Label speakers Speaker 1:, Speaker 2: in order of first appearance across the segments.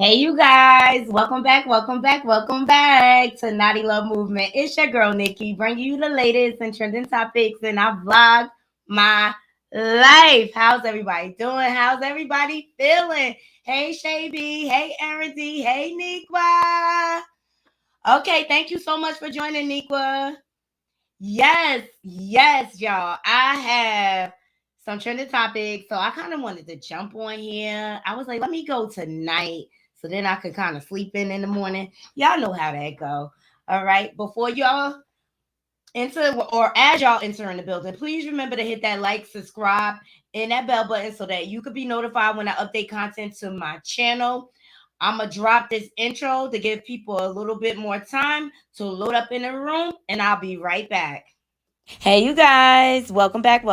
Speaker 1: Hey, you guys. Welcome back to Naughty Love Movement. It's your girl, Nikki, bringing you the latest and trending topics, and I vlog my life. How's everybody doing? How's everybody feeling? Hey, Shay-B. Hey, Aaron D. Hey, Nikwa. Okay, thank you so much for joining, Nikwa. Yes, y'all. I have some trending topics, so I kind of wanted to jump on here. I was like, let me go tonight so then I could kind of sleep in the morning. Y'all know how that go. All right. Before y'all enter or as y'all enter in the building, please remember to hit that like, subscribe, and that bell button so that you could be notified when I update content to my channel. I'm going to drop this intro to give people a little bit more time to load up in the room, and I'll be right back. Hey, you guys. Welcome back to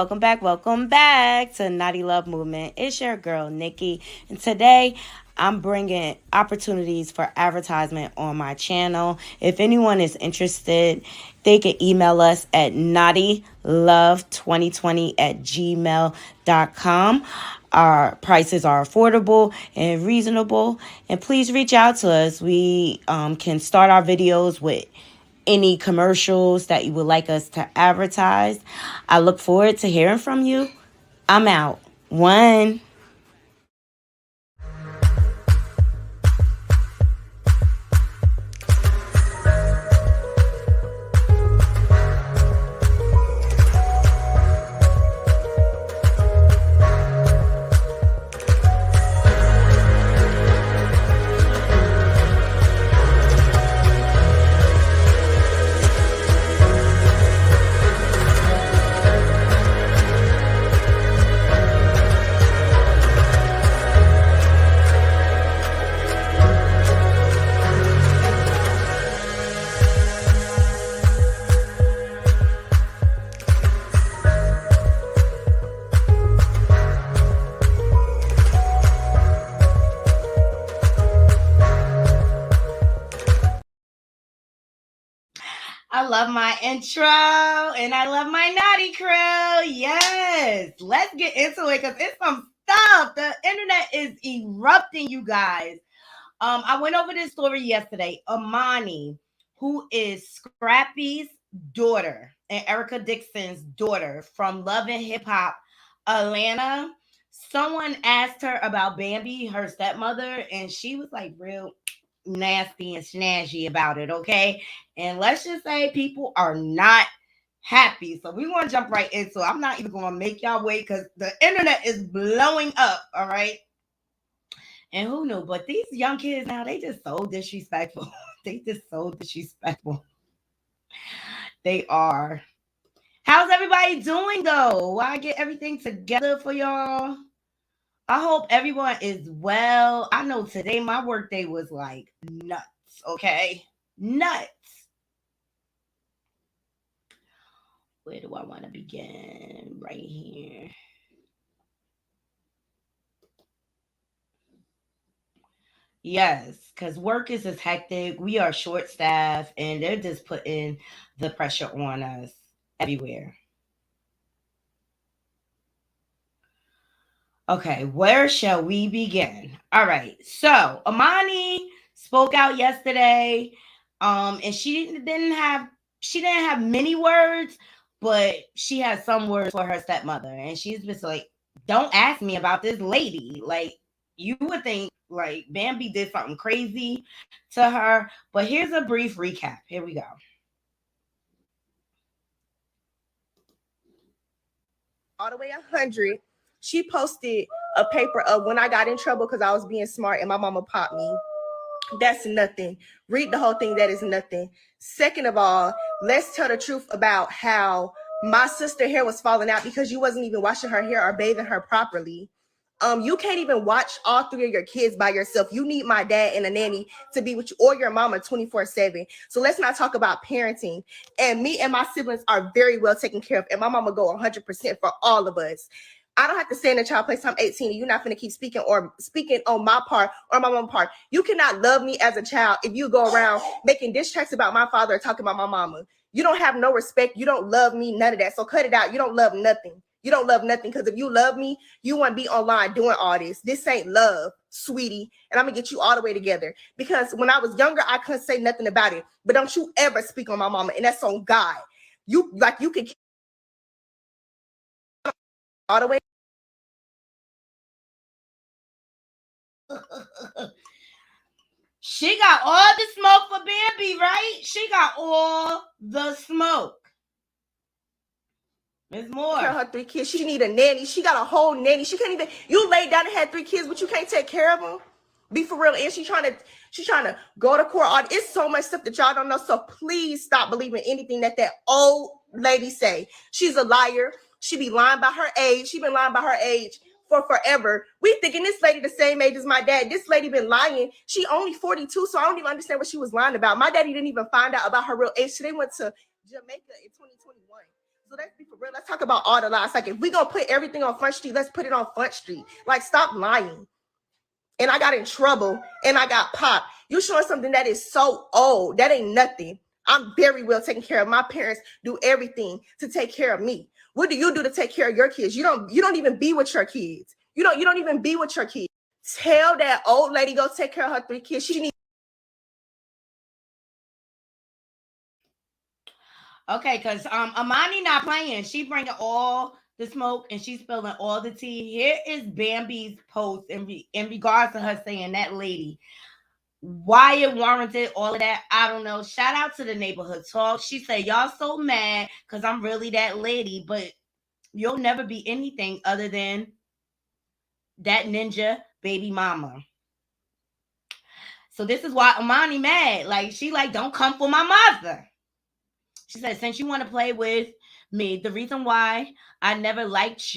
Speaker 1: Naughty Love Movement. It's your girl, Nikki. And today, I'm bringing opportunities for advertisement on my channel. If anyone is interested, they can email us at knottylove2020@gmail.com. Our prices are affordable and reasonable. And please reach out to us. We can start our videos with any commercials that you would like us to advertise. I look forward to hearing from you. I'm out. One. I love my intro and I love my naughty crew. Yes, let's get into it because it's some stuff. The internet is erupting, you guys. I went over this story yesterday. Emani, who is Scrappy's daughter and Erica Dixon's daughter from Love and Hip Hop Atlanta. Someone asked her about Bambi, her stepmother, and she was like real nasty and snazzy about it, okay? And let's just say people are not happy. So we want to jump right into it. I'm not even going to make y'all wait because the internet is blowing up, all right? And who knew? But these young kids now, they just so disrespectful. They just so disrespectful. They are. How's everybody doing though? While I get everything together for y'all. I hope everyone is well. I know today my workday was like nuts, okay? Nuts. Where do I want to begin? Right here. Yes, because work is just hectic. We are short staffed and they're just putting the pressure on us everywhere. Okay, where shall we begin? All right. So Emani spoke out yesterday. And she didn't have many words, but she has some words for her stepmother. And she's just like, don't ask me about this lady. Like, you would think like Bambi did something crazy to her. But here's a brief recap. Here we go.
Speaker 2: All the way 100. She posted a paper of when I got in trouble because I was being smart and my mama popped me. That's nothing. Read the whole thing. That is nothing. Second of all, let's tell the truth about how my sister hair was falling out because you wasn't even washing her hair or bathing her properly. You can't even watch all three of your kids by yourself. You need my dad and a nanny to be with you or your mama 24/7. So let's not talk about parenting. And me and my siblings are very well taken care of. And my mama go 100% for all of us. I don't have to stay in the child place till I'm 18 and you're not going to keep speaking on my part or my mama's part. You cannot love me as a child if you go around making diss tracks about my father or talking about my mama. You don't have no respect. You don't love me, none of that. So cut it out. You don't love nothing. You don't love nothing, because if you love me, you wouldn't be online doing all this. This ain't love, sweetie. And I'm gonna get you all the way together. Because when I was younger, I couldn't say nothing about it. But don't you ever speak on my mama, and that's on God. You can all the way.
Speaker 1: She got all the smoke for Bambi, right? She got all the smoke. There's more.
Speaker 2: Her 3 kids. She need a nanny. She got a whole nanny. She can't even. You laid down and had 3 kids, but you can't take care of them. Be for real. And she's trying to go to court. It's so much stuff that y'all don't know. So please stop believing anything that old lady say. She's a liar. She be lying about her age. She been lying about her age for forever. We thinking this lady the same age as my dad. This lady been lying. She only 42, so I don't even understand what she was lying about. My daddy didn't even find out about her real age. So they went to Jamaica in 2021. So let's be for real. Let's talk about all the lies. Like, if we gonna put everything on Front Street, let's put it on Front Street. Like, stop lying. And I got in trouble and I got popped. You showing something that is so old. That ain't nothing. I'm very well taken care of. My parents do everything to take care of me. What do you do to take care of your kids? You don't even be with your kids. You don't even be with your kids. Tell that old lady go take care of her 3 kids. She needs.
Speaker 1: Okay, because Emani not playing. She bringing all the smoke and she's spilling all the tea. Here is Bambi's post in regards to her saying that lady. Why it warranted all of that, I don't know. Shout out to the neighborhood talk. She said, y'all so mad because I'm really that lady, but you'll never be anything other than that ninja baby mama. So this is why Emani mad. Like, she like, don't come for my mother. She said, since you want to play with me, the reason why I never liked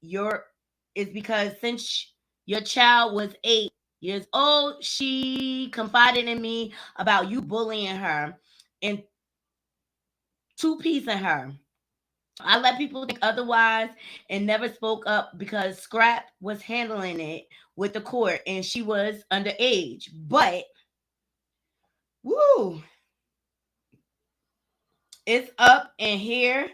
Speaker 1: your is because since your child was 8 years old, she confided in me about you bullying her and 2-piecing her. I let people think otherwise and never spoke up because Scrap was handling it with the court and she was underage. But, woo, it's up, and here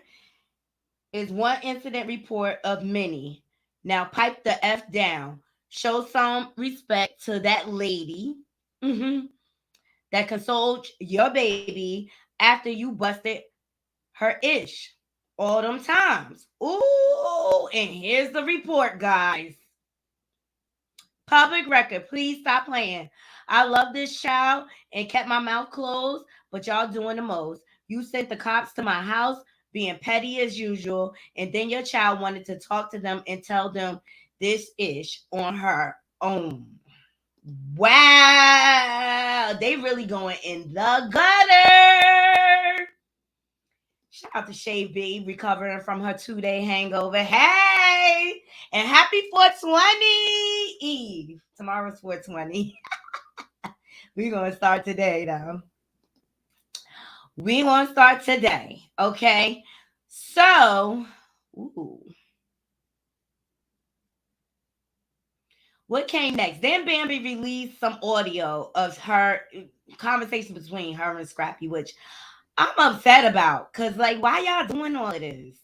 Speaker 1: is one incident report of many. Now pipe the F down. Show some respect to that lady that consoled your baby after you busted her ish all them times. Ooh, and here's the report, guys. Public record, please stop playing. I love this child and kept my mouth closed, but y'all doing the most. You sent the cops to my house being petty as usual, and then your child wanted to talk to them and tell them this ish on her own. Wow, they really going in the gutter. Shout out to Shay B, recovering from her 2-day hangover. Hey, and happy 420 Eve. Tomorrow's 420. We're going to start today, though. We're going to start today, okay? So, ooh. What came next? Then Bambi released some audio of her conversation between her and Scrappy, which I'm upset about. Because, like, why y'all doing all of this?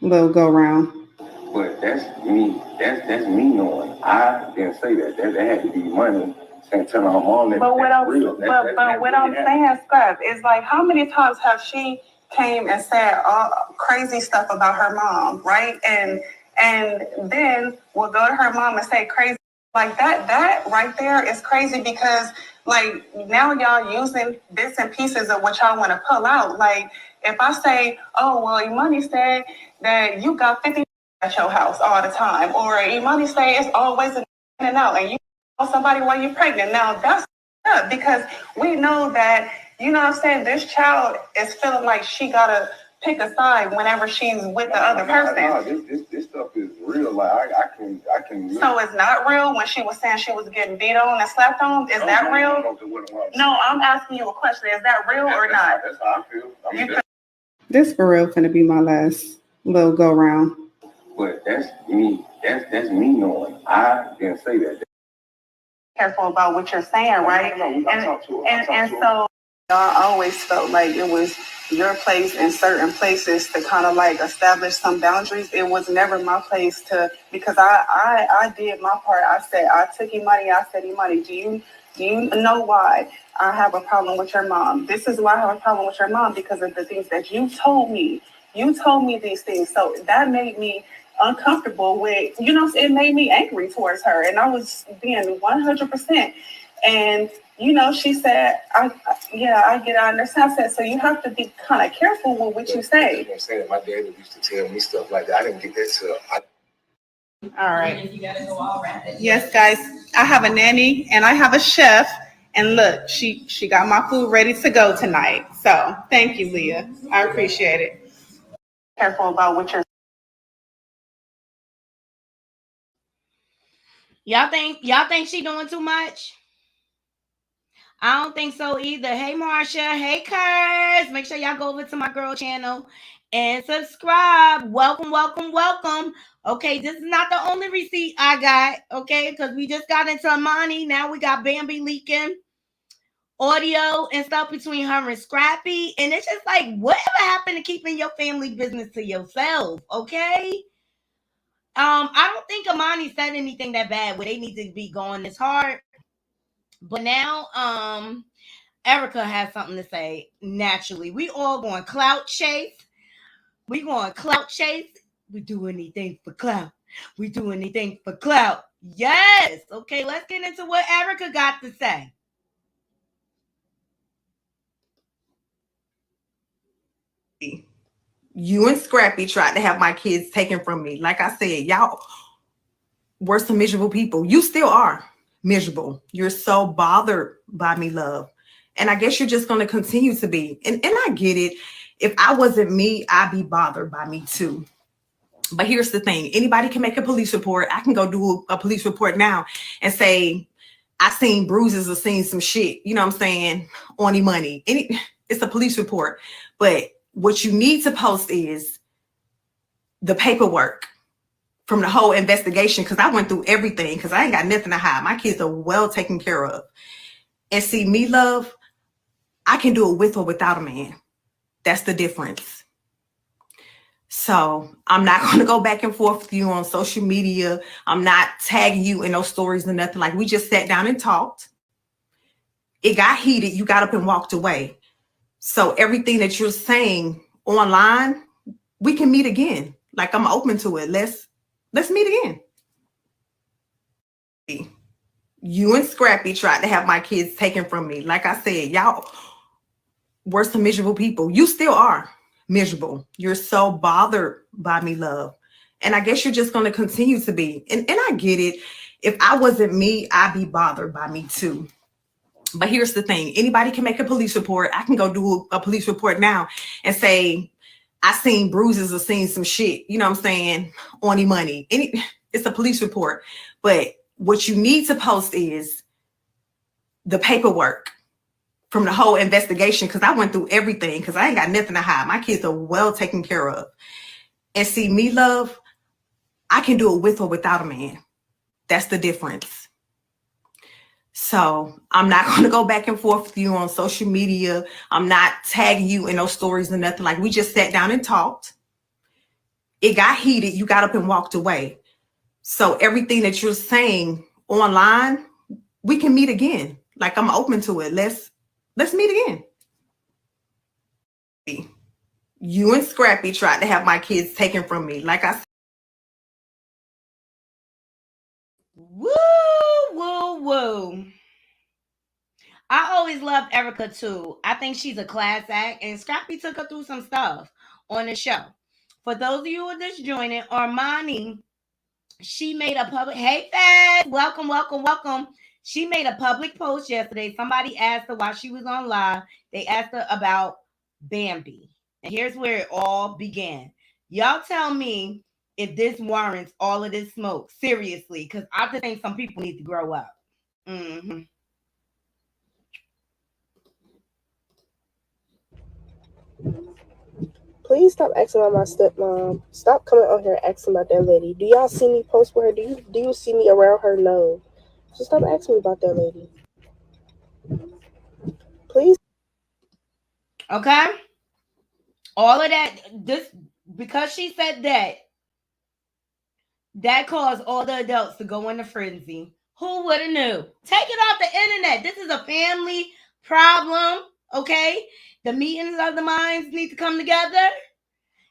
Speaker 3: Little go round.
Speaker 4: But that's me. That's me knowing. I didn't say that. That had to be money. And telling her mom that.
Speaker 3: But what I'm
Speaker 4: real.
Speaker 3: but what I'm saying, Scrap, is like, how many times have she came and said all crazy stuff about her mom, right? And then we'll go to her mom and say crazy like that. That right there is crazy, because like now y'all using bits and pieces of what y'all want to pull out. Like if I say, oh well, Emani said that you got 50 at your house all the time, or Emani say it's always in and out, and you somebody while you're pregnant. Now that's up, because we know that, you know what I'm saying, this child is feeling like she gotta pick a side whenever she's with the other person.
Speaker 4: This stuff is real. Like I can.
Speaker 3: So it's not real when she was saying she was getting beat on and slapped on. Is that real? No, I'm asking you a question. Is that real or not?
Speaker 4: That's how I feel.
Speaker 3: This for real finna be my last little go round.
Speaker 4: But that's me. That's me knowing. I didn't say that.
Speaker 3: Careful about what you're saying, right? And so I always felt like it was your place in certain places to kind of like establish some boundaries. It was never my place to, because I did my part. I said, I took Emani, I said, Emani, do you know why I have a problem with your mom? This is why I have a problem with your mom, because of the things that you told me. You told me these things. So that made me uncomfortable with, it made me angry towards her. And I was being 100%. And she said, I get, I understand. I said, so you have to be kind of careful with what you say.
Speaker 4: I'm saying my dad used to tell me stuff like that. I didn't get that till
Speaker 3: All right. Yes, guys, I have a nanny and I have a chef. And look, she got my food ready to go tonight. So thank you, Leah. I appreciate it. Careful about what you're.
Speaker 1: Y'all think she doing too much? I don't think so either. Hey, Marsha. Hey, Kurz. Make sure y'all go over to my girl channel and subscribe. Welcome, welcome, welcome. Okay, this is not the only receipt I got, okay, because we just got into Emani. Now we got Bambi leaking audio and stuff between her and Scrappy. And it's just like, whatever happened to keeping your family business to yourself, okay? I don't think Emani said anything that bad where they need to be going this hard. But now, Erica has something to say naturally. We all going clout chase. We going clout chase. We do anything for clout. We do anything for clout. Yes. Okay, let's get into what Erica got to say.
Speaker 5: You and Scrappy tried to have my kids taken from me. Like I said, y'all were some miserable people. You still are miserable. You're so bothered by me, love. And I guess you're just going to continue to be. And I get it. If I wasn't me, I'd be bothered by me too. But here's the thing. Anybody can make a police report. I can go do a police report now and say, I seen bruises or seen some shit, you know what I'm saying, on Emani. It's a police report. But what you need to post is the paperwork from the whole investigation, because I went through everything, because I ain't got nothing to hide. My kids are well taken care of. And see, me, love, I can do it with or without a man. That's the difference. So I'm not going to go back and forth with you on social media. I'm not tagging you in those stories or nothing. Like, we just sat down and talked. It got heated. You got up and walked away. So everything that you're saying online, we can meet again. Like, I'm open to it. Let's meet again. You and Scrappy tried to have my kids taken from me. Like I said, y'all were some miserable people. You still are miserable. You're so bothered by me, love. And I guess you're just going to continue to be. And I get it. If I wasn't me, I'd be bothered by me too. But here's the thing. Anybody can make a police report. I can go do a police report now and say, I seen bruises or seen some shit, you know what I'm saying, on Emani. It's a police report. But what you need to post is the paperwork from the whole investigation, because I went through everything, because I ain't got nothing to hide. My kids are well taken care of. And see, me, love, I can do it with or without a man. That's the difference. So I'm not going to go back and forth with you on social media. I'm not tagging you in those stories or nothing. Like, we just sat down and talked. It got heated. You got up and walked away. So everything that you're saying online, we can meet again. Like, I'm open to it. Let's meet again. You and Scrappy tried to have my kids taken from me. Like I said.
Speaker 1: Woo, woo, woo. I always loved Erica too. I think she's a class act, and Scrappy took her through some stuff on the show. For those of you who are just joining, Emani, she made a public, hey Fed, welcome, welcome, welcome. She made a public post yesterday. Somebody asked her while she was on live. They asked her about Bambi. And here's where it all began. Y'all tell me if this warrants all of this smoke. Seriously, because I just think some people need to grow up. Mm-hmm.
Speaker 2: Please stop asking about my stepmom. Stop coming on here asking about that lady. Do y'all see me post with her? Do you see me around her? No. So stop asking me about that lady. Please.
Speaker 1: Okay? All of that, because she said that caused all the adults to go into frenzy. Who would have knew? Take it off the internet. This is a family problem, okay? The meetings of the minds need to come together,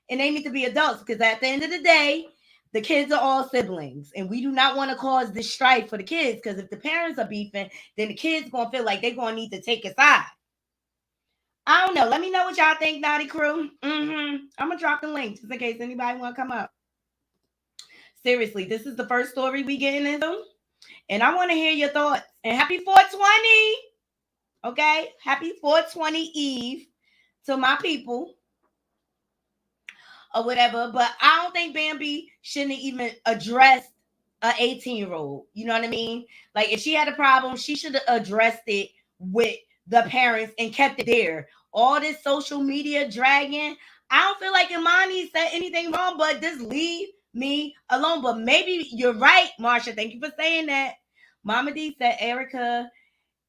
Speaker 1: and they need to be adults, because at the end of the day, the kids are all siblings, and we do not want to cause this strife for the kids, because if the parents are beefing, then the kids going to feel like they're going to need to take a side. I don't know. Let me know what y'all think, Naughty Crew. I'm going to drop the link just in case anybody want to come up. Seriously, this is the first story we getting into, and I want to hear your thoughts. And happy 420, okay? Happy 420 Eve to my people or whatever. But I don't think Bambi shouldn't even address an 18-year-old. You know what I mean? Like, if she had a problem, she should have addressed it with the parents and kept it there. All this social media dragging, I don't feel like Emani said anything wrong, but just leave me alone. But maybe you're right, Marsha. Thank you for saying that. Mama D said Erica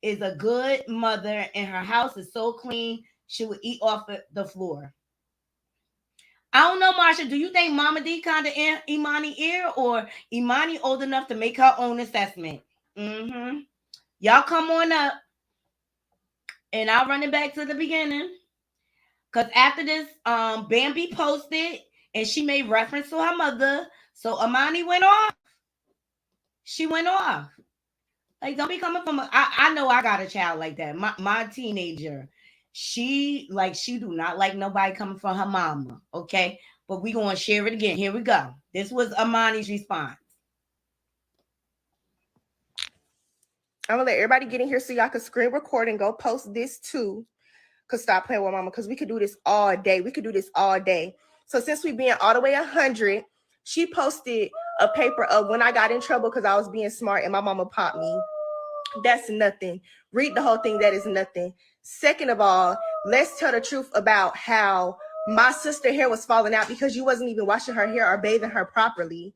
Speaker 1: is a good mother and her house is so clean she would eat off the floor. I don't know, Marsha. Do you think Mama D kind of in Emani ear, or Emani old enough to make her own assessment? Y'all come on up, and I'll run it back to the beginning. Because after this, Bambi posted, and she made reference to her mother. So Emani went off. She went off. Like, don't be coming from I know I got a child like that. My teenager. She do not like nobody coming from her mama. Okay. But we gonna share it again. Here we go. This was Emani's response.
Speaker 2: I'm gonna let everybody get in here so y'all can screen record and go post this too. Cause stop playing with mama, because we could do this all day. We could do this all day. So since we being all the way 100, she posted a paper of when I got in trouble because I was being smart and my mama popped me. That's nothing. Read the whole thing. That is nothing. Second of all, let's tell the truth about how my sister hair was falling out because you wasn't even washing her hair or bathing her properly.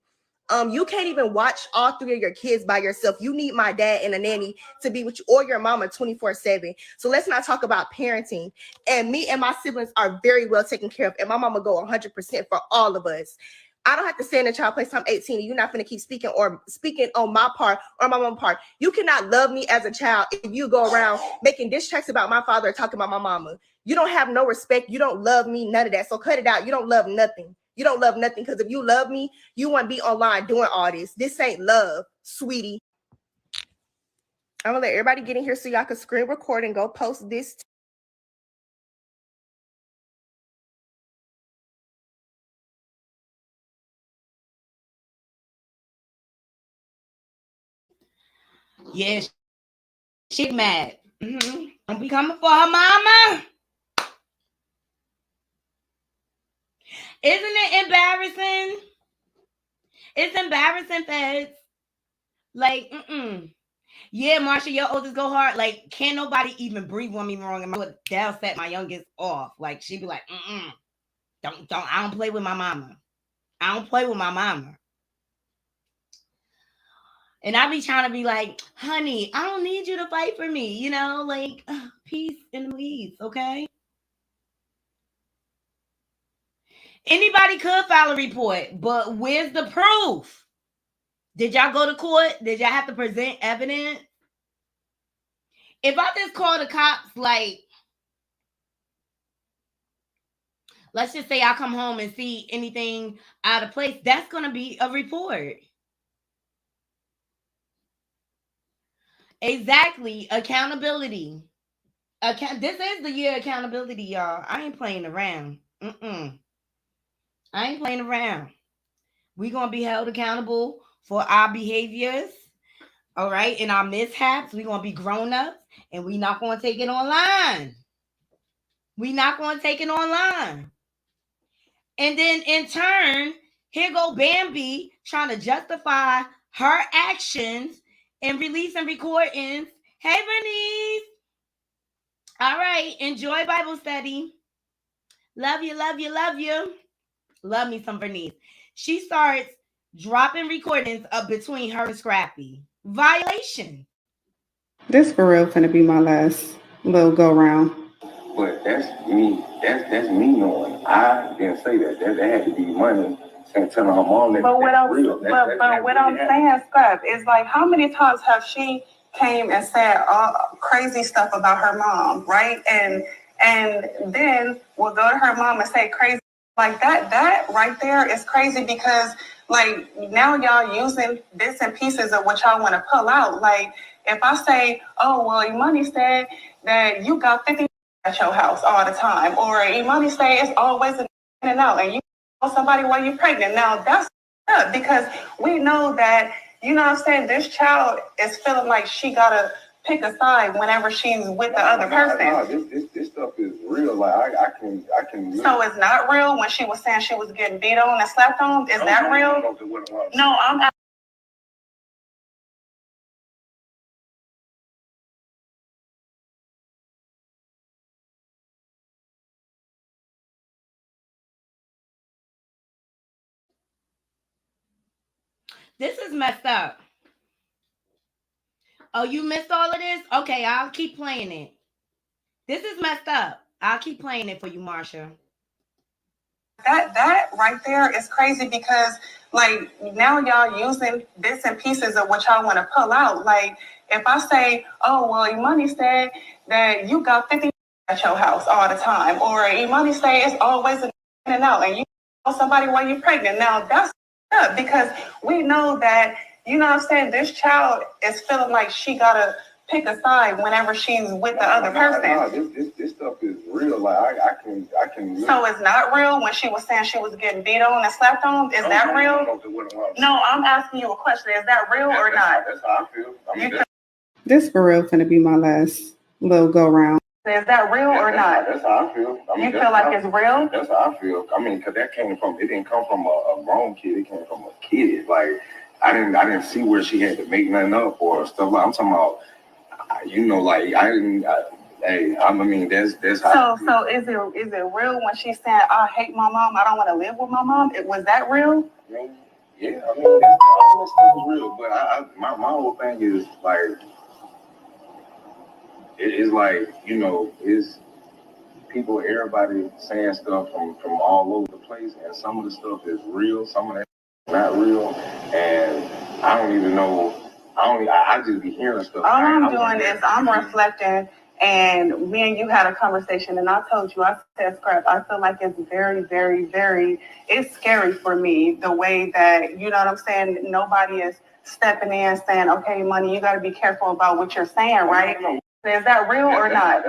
Speaker 2: You can't even watch all three of your kids by yourself. You need my dad and a nanny to be with you, or your mama 24/7. So let's not talk about parenting. And me and my siblings are very well taken care of, and my mama go 100% for all of us. I don't have to stay in a child place till I'm 18, and you're not going to keep speaking on my part or my mom's part. You cannot love me as a child if you go around making diss tracks about my father or talking about my mama. You don't have no respect. You don't love me, none of that. So cut it out. You don't love nothing. You don't love nothing, because if you love me, you wouldn't be online doing all this. This ain't love, sweetie. I'm going to let everybody get in here so y'all can screen record and go post this.
Speaker 1: Yeah, she mad. Don't be coming for her mama. Isn't it embarrassing? It's embarrassing, Feds. Like, yeah, Marsha, your oldest go hard. Like, can't nobody even breathe on me wrong. And that'll set my youngest off. Like, she'd be like, don't. I don't play with my mama. I don't play with my mama. And I be trying to be like, honey, I don't need you to fight for me. You know, like, peace and peace, okay? Anybody could file a report, but where's the proof? Did y'all go to court? Did y'all have to present evidence? If I just call the cops, like, let's just say I come home and see anything out of place, that's going to be a report. Exactly. Accountability. This is the year of accountability, y'all. I ain't playing around. I ain't playing around. We're going to be held accountable for our behaviors, all right, and our mishaps. We're going to be grown-ups, and we're not going to take it online. We're not going to take it online. And then, in turn, here go Bambi trying to justify her actions and releasing recordings. Hey, Bernice. All right, enjoy Bible study. Love you, love you, love you. Love me some Bernice. She starts dropping recordings up between her and Scrappy. Violation.
Speaker 6: This for real finna be my last little go round.
Speaker 4: But that's me. That's me knowing. I didn't say that. That had to be money. And telling her mom that
Speaker 3: But what I'm,
Speaker 4: real.
Speaker 3: but what I'm saying, Scrap, is like, how many times have she came and said all crazy stuff about her mom, right? And then will go to her mom and say crazy like that. That right there is crazy because like now y'all using bits and pieces of what y'all want to pull out. Like if I say, oh well, Emani said that you got 50 at your house all the time, or Emani say it's always in and out, and you somebody while you're pregnant. Now that's up because we know that, you know what I'm saying, this child is feeling like she gotta pick a side whenever she's with the other person.
Speaker 4: This stuff is real. Like I can.
Speaker 3: So it's not real when she was saying she was getting beat on and slapped on. Is that real? No, I'm.
Speaker 1: This is messed up. Oh, you missed all of this? Okay, I'll keep playing it. This is messed up. I'll keep playing it for you, Marsha.
Speaker 3: That right there is crazy because like now y'all using bits and pieces of what y'all want to pull out. Like if I say, oh well, Emani said that you got 50 at your house all the time, or Emani say it's always in and out, and you somebody while you're pregnant. Now that's up because we know that, you know what I'm saying, this child is feeling like she gotta pick a side whenever she's with the other person.
Speaker 4: This stuff is real. Like I can.
Speaker 3: So it's not real when she was saying she was getting beat on and slapped on. Is that real? No, I'm asking you a question. Is that real or not?
Speaker 4: That's how I feel. I mean,
Speaker 6: this for real finna be my last little go round.
Speaker 3: Is that real or not?
Speaker 4: That's how I feel. I mean,
Speaker 3: you feel like it's real?
Speaker 4: That's how I feel. I mean, because it didn't come from a grown kid. It came from a kid. Like I didn't see where she had to make nothing up or stuff. Like I'm talking about. You know, like I didn't. I mean, that's how.
Speaker 3: So is it real when she said, "I hate my mom. I don't want to live with my mom"? Was that real?
Speaker 4: Yeah, I mean, all that stuff is real. But my whole thing is like, it's like, you know, it's people, everybody saying stuff from all over the place, and some of the stuff is real, some of that is not real, and I don't even know. I just be hearing stuff.
Speaker 3: All I'm doing is I'm reflecting, and me and you had a conversation, and I told you, I said, Scrap, I feel like it's very, very, very, it's scary for me the way that, you know what I'm saying, nobody is stepping in saying, okay, Money, you got to be careful about what you're saying, right? Is that real or not?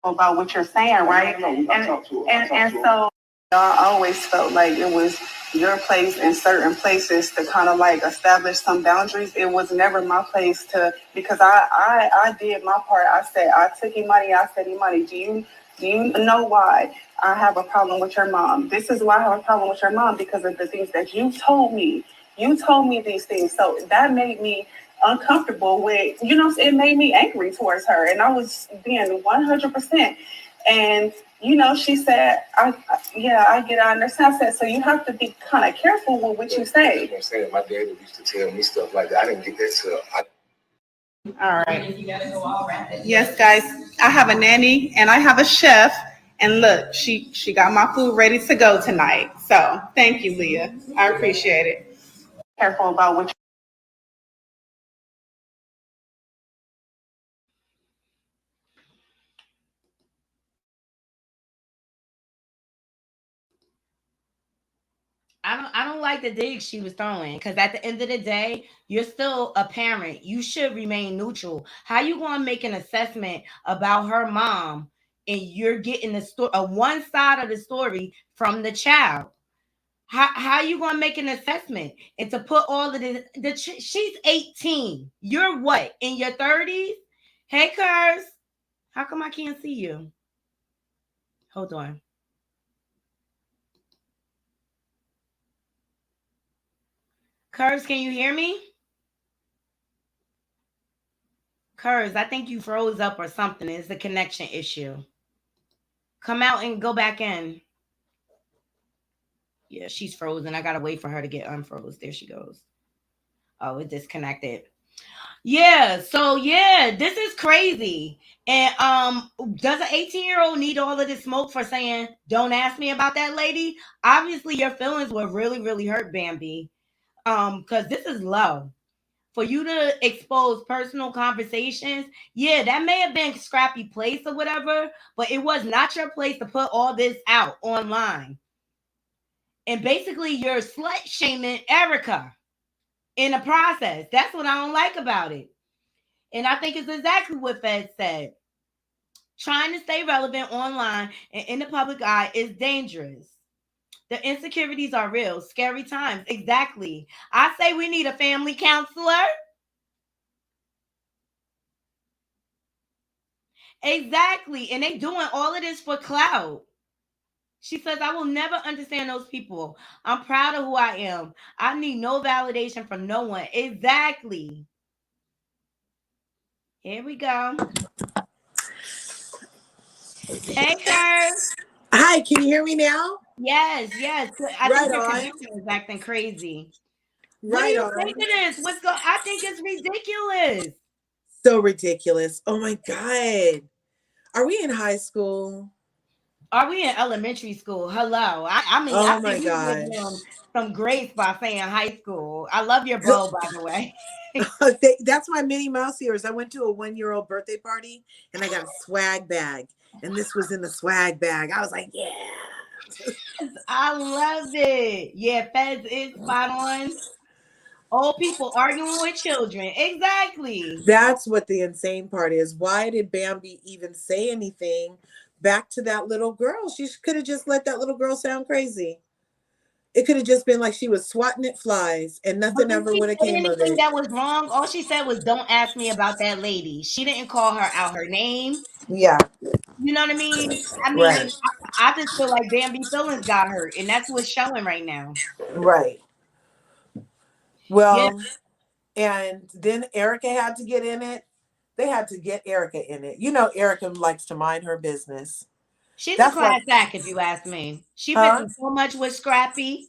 Speaker 3: About what you're saying, right? And so I always felt like it was your place in certain places to kind of like establish some boundaries. It was never my place to, because I did my part. I said, I took Emani. I said, Emani, do you know why I have a problem with your mom? This is why I have a problem with your mom, because of the things that you told me. You told me these things. So that made me uncomfortable with, you know, it made me angry towards her. And I was being 100%. And, you know, she said, I understand. I said, so you have to be kind of careful with what you say.
Speaker 4: I'm saying, my dad used to tell me stuff like that. I didn't get that till
Speaker 3: All right. Yes, guys, I have a nanny and I have a chef. And look, she got my food ready to go tonight. So thank you, Leah. I appreciate it. Careful about what
Speaker 1: I don't like the dig she was throwing, because at the end of the day, you're still a parent. You should remain neutral. How you gonna make an assessment about her mom and you're getting the story, one side of the story from the child? How you gonna make an assessment and to put all of this? She's 18. You're what, in your 30s? Hey, Curse, how come I can't see you? Hold on. Curves, can you hear me? Curves, I think you froze up or something. It's a connection issue. Come out and go back in. Yeah, she's frozen. I gotta wait for her to get unfroze. There she goes. Oh, it disconnected. Yeah, so yeah, this is crazy. And does an 18-year-old need all of this smoke for saying, don't ask me about that lady? Obviously your feelings were really, really hurt, Bambi. Because this is low. For you to expose personal conversations, yeah, that may have been scrappy place or whatever, but it was not your place to put all this out online. And basically you're slut shaming Erica in the process. That's what I don't like about it. And I think it's exactly what Fed said. Trying to stay relevant online and in the public eye is dangerous. The insecurities are real, scary times. Exactly. I say we need a family counselor. Exactly. And they doing all of this for clout. She says, I will never understand those people. I'm proud of who I am. I need no validation from no one. Exactly. Here we go. Hey, Curve.
Speaker 7: Hi, can you hear me now?
Speaker 1: Yes, yes. I
Speaker 7: Right
Speaker 1: think your
Speaker 7: on.
Speaker 1: connection is acting crazy. What do
Speaker 7: Right
Speaker 1: you
Speaker 7: on.
Speaker 1: think of this? What's going? I think it's ridiculous.
Speaker 7: So ridiculous. Oh my God. Are we in high school?
Speaker 1: Are we in elementary school? Hello. I mean, I
Speaker 7: Oh my
Speaker 1: think we give them
Speaker 7: gosh.
Speaker 1: some grace by saying high school. I love your bow, by the way.
Speaker 7: That's my Minnie Mouse ears. I went to a 1-year-old birthday party and I got a swag bag. And this was in the swag bag. I was like, yeah.
Speaker 1: I love it. Yeah, Feds is spot on. Old people arguing with children. Exactly.
Speaker 7: That's what the insane part is. Why did Bambi even say anything back to that little girl? She could have just let that little girl sound crazy. It could have just been like she was swatting at flies and
Speaker 1: But
Speaker 7: nothing
Speaker 1: did
Speaker 7: ever
Speaker 1: she
Speaker 7: would have
Speaker 1: say
Speaker 7: came of
Speaker 1: anything
Speaker 7: it.
Speaker 1: that was wrong? All she said was, don't ask me about that lady. She didn't call her out her name.
Speaker 7: Yeah,
Speaker 1: You know what I mean? I
Speaker 7: right,
Speaker 1: mean, I just feel like Bambi feelings got hurt, and that's what's showing right now.
Speaker 7: right.
Speaker 1: Yeah,
Speaker 7: Well, and then Erica had to get in it. They had to get Erica in it. You know, Erica likes to mind her business.
Speaker 1: she's a
Speaker 7: That's like,
Speaker 1: class act, if you ask me. She been
Speaker 7: huh?
Speaker 1: through so much with Scrappy.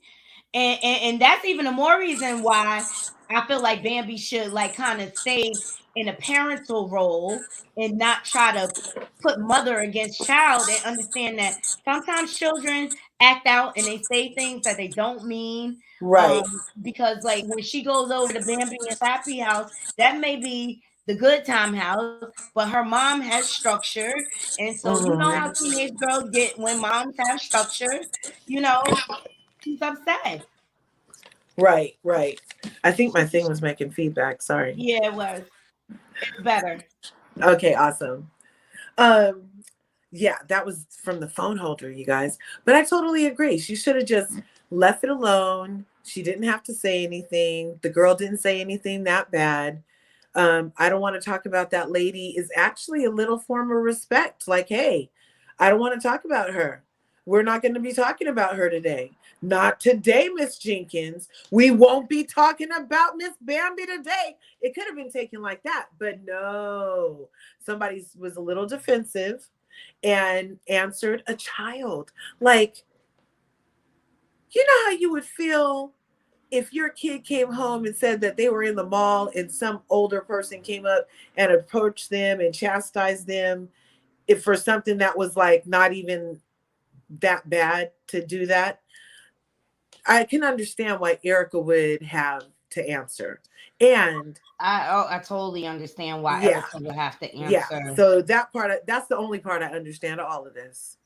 Speaker 1: And that's even a more reason why I feel like Bambi should like kind of stay in a parental role and not try to put mother against child and understand that sometimes children act out and they say things that they don't mean.
Speaker 7: Right.
Speaker 1: Because like when she goes over to Bambi and Scrappy house, that may be the good time house, but her mom has structure. And so you know how
Speaker 7: Hmm.
Speaker 1: teenage girls get when moms have structure, you know, she's upset.
Speaker 7: Right, right. I think my thing was making feedback. Sorry.
Speaker 1: Yeah, it was. It's better.
Speaker 7: Okay, awesome. Um, yeah, that was from the phone holder, you guys. But I totally agree. She should have just left it alone. She didn't have to say anything. The girl didn't say anything that bad. I don't want to talk about that lady is actually a little form of respect. Like, hey, I don't want to talk about her. We're not going to be talking about her today. Not today, Miss Jenkins. We won't be talking about Miss Bambi today. It could have been taken like that, but no. Somebody was a little defensive and answered a child. Like, you know how you would feel if your kid came home and said that they were in the mall and some older person came up and approached them and chastised them if for something that was like not even that bad to do that. I can understand why Erica would have to answer. And
Speaker 1: I totally understand why
Speaker 7: yeah,
Speaker 1: Erica would have to
Speaker 7: yeah.
Speaker 1: answer.
Speaker 7: So that part, that's the only part I understand of all of this.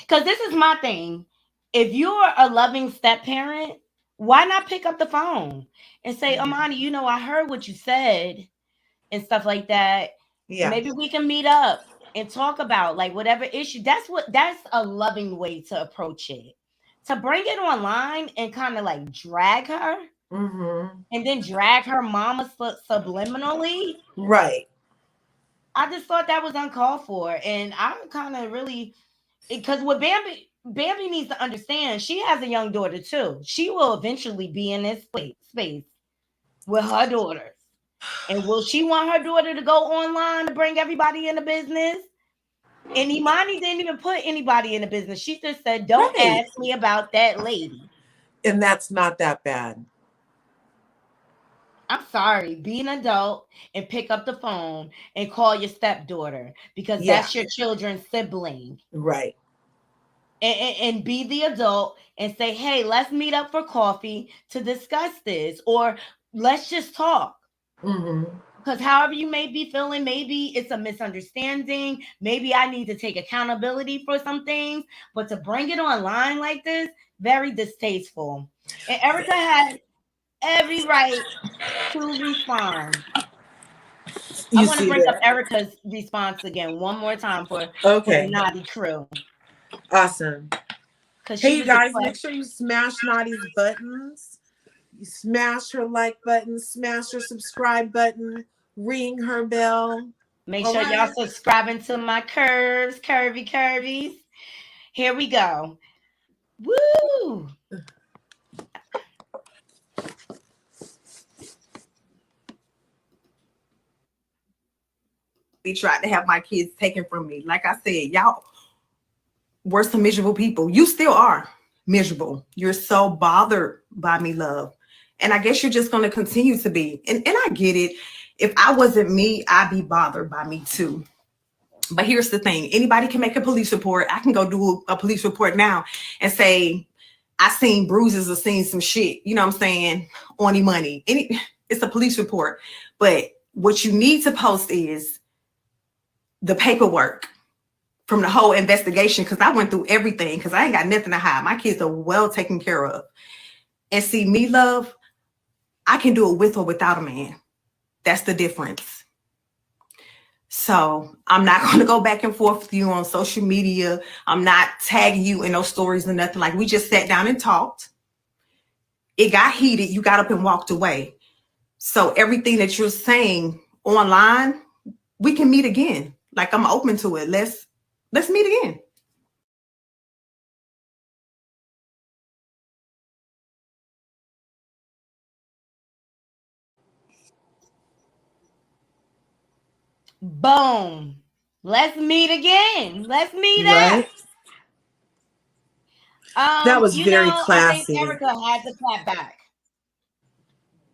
Speaker 1: Because this is my thing. If you're a loving step parent, why not pick up the phone and say, Emani, you know, I heard what you said and stuff like that.
Speaker 7: Yeah.
Speaker 1: Maybe we can meet up and talk about like whatever issue. That's a loving way to approach it. To bring it online and kind of like drag her
Speaker 7: Mm-hmm.
Speaker 1: and then drag her mama subliminally.
Speaker 7: Right.
Speaker 1: I just thought that was uncalled for, and I kind of really because what Bambi needs to understand, she has a young daughter too. She will eventually be in this space with her daughters, and will she want her daughter to go online to bring everybody in the business? And Imani didn't even put anybody in the business. She just said, "Don't
Speaker 7: Right.
Speaker 1: ask me about that lady."
Speaker 7: And that's not that bad.
Speaker 1: I'm sorry, be an adult and pick up the phone and call your stepdaughter because
Speaker 7: Yeah,
Speaker 1: that's your children's sibling.
Speaker 7: right.
Speaker 1: And be the adult and say, hey, let's meet up for coffee to discuss this, or let's just talk.
Speaker 7: Hmm.
Speaker 1: Because however you may be feeling, maybe it's a misunderstanding. Maybe I need to take accountability for some things, but to bring it online like this, very distasteful. And Erica had every right to respond. I
Speaker 7: You
Speaker 1: want to
Speaker 7: see
Speaker 1: bring up
Speaker 7: that?
Speaker 1: Erica's response again one more time for the
Speaker 7: Okay,
Speaker 1: naughty crew
Speaker 7: awesome.
Speaker 1: because
Speaker 7: Hey,
Speaker 1: she
Speaker 7: you
Speaker 1: was
Speaker 7: guys, make
Speaker 1: expressed.
Speaker 7: sure you smash Naughty's buttons. You smash her like button, smash her subscribe button, ring her bell.
Speaker 1: Make
Speaker 7: All
Speaker 1: sure y'all
Speaker 7: right.
Speaker 1: subscribing to my curvies. Here we go. Woo!
Speaker 5: Tried to have my kids taken from me. Like I said, y'all were some miserable people. You still are miserable. You're so bothered by me, love. And I guess you're just going to continue to be. And I get it. If I wasn't me, I'd be bothered by me too. But here's the thing. Anybody can make a police report. I can go do a police report now and say, I seen bruises or seen some shit, you know what I'm saying, on money. It's a police report. But what you need to post is the paperwork from the whole investigation, because I went through everything, because I ain't got nothing to hide. My kids are well taken care of. And see, me, love, I can do it with or without a man. That's the difference. So I'm not going to go back and forth with you on social media. I'm not tagging you in those stories or nothing. Like, we just sat down and talked. It got heated. You got up and walked away. So everything that you're saying online, we can meet again. Like, I'm open to it. Let's meet again.
Speaker 1: Boom. Let's meet again. Let's meet up.
Speaker 7: Right? That was very
Speaker 1: I think
Speaker 7: classy.
Speaker 1: Erica had to clap back.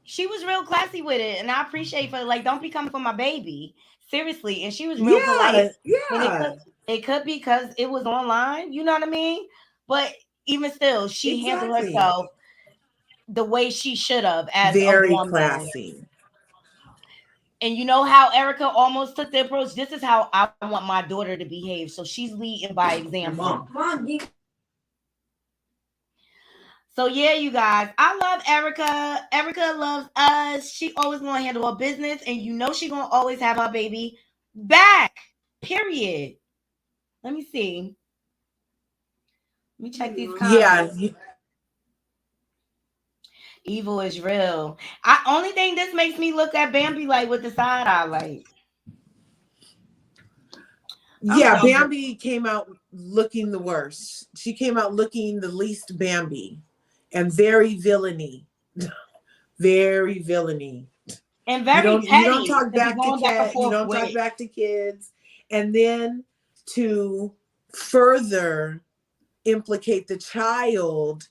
Speaker 1: She was real classy with it, and I appreciate for like, don't be coming for my baby. Seriously. And she was real polite.
Speaker 7: Yeah,
Speaker 1: And
Speaker 7: yeah,
Speaker 1: it could be because it was online, you know what I mean? But even still, she handled
Speaker 7: exactly.
Speaker 1: herself the way she should have as a
Speaker 7: Very
Speaker 1: woman.
Speaker 7: classy.
Speaker 1: And you know how Erica almost took the approach? This is how I want my daughter to behave. So she's leading by example. So yeah, you guys, I love Erica. Erica loves us. She always gonna handle her business, and you know she gonna always have her baby back. Period. Let me see. Let me check these
Speaker 7: Yeah,
Speaker 1: comments. Evil is real. I only thing this makes me look at Bambi like with the side eye, like I'm
Speaker 7: yeah.
Speaker 1: so
Speaker 7: Bambi came out looking the worst. She came out looking the least Bambi, and very villainy, very villainy.
Speaker 1: and
Speaker 7: You
Speaker 1: very
Speaker 7: don't
Speaker 1: petty
Speaker 7: talk
Speaker 1: to be
Speaker 7: back to
Speaker 1: going back and
Speaker 7: cat. You
Speaker 1: forth
Speaker 7: don't talk
Speaker 1: with.
Speaker 7: back to kids, and then to further implicate the child,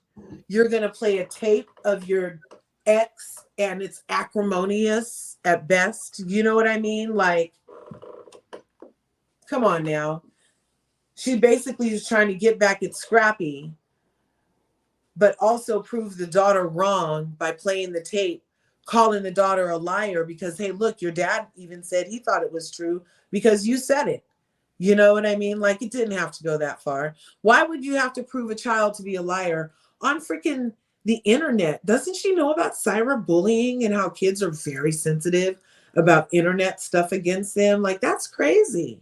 Speaker 7: you're gonna play a tape of your ex, and it's acrimonious at best. You know what I mean? Like, come on now. She basically is trying to get back at Scrappy, but also prove the daughter wrong by playing the tape, calling the daughter a liar because, hey, look, your dad even said he thought it was true because you said it. You know what I mean? Like, it didn't have to go that far. Why would you have to prove a child to be a liar on freaking the internet? Doesn't she know about cyberbullying and how kids are very sensitive about internet stuff against them? Like, that's crazy.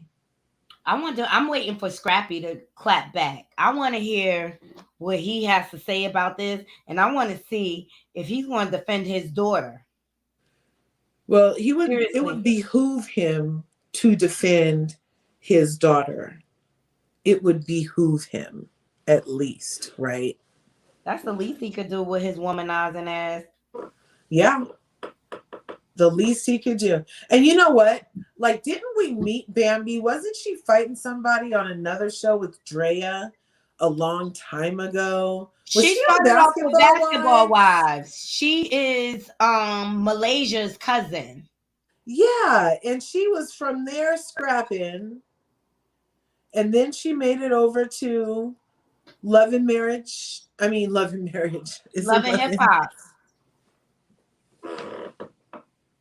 Speaker 1: I'm waiting for Scrappy to clap back. I want to hear what he has to say about this, and I want to see if he's going to defend his daughter.
Speaker 7: Well, it would
Speaker 1: Seriously,
Speaker 7: behoove him to defend his daughter. It would behoove him at least, right?
Speaker 1: that's the least he could do with his womanizing ass.
Speaker 7: Yeah, the least he could do. And you know what? Like, didn't we meet Bambi? Wasn't she fighting somebody on another show with Drea a long time ago. Was
Speaker 1: She
Speaker 7: she on
Speaker 1: started off with
Speaker 7: Basketball
Speaker 1: Basketball
Speaker 7: Wives?
Speaker 1: Wives. She is Malaysia's cousin.
Speaker 7: Yeah, and she was from there scrapping, and then she made it over to Love and Marriage. I mean, Love and Marriage. Is
Speaker 1: Love
Speaker 7: it
Speaker 1: and
Speaker 7: Love
Speaker 1: Hip
Speaker 7: and...
Speaker 1: Hop.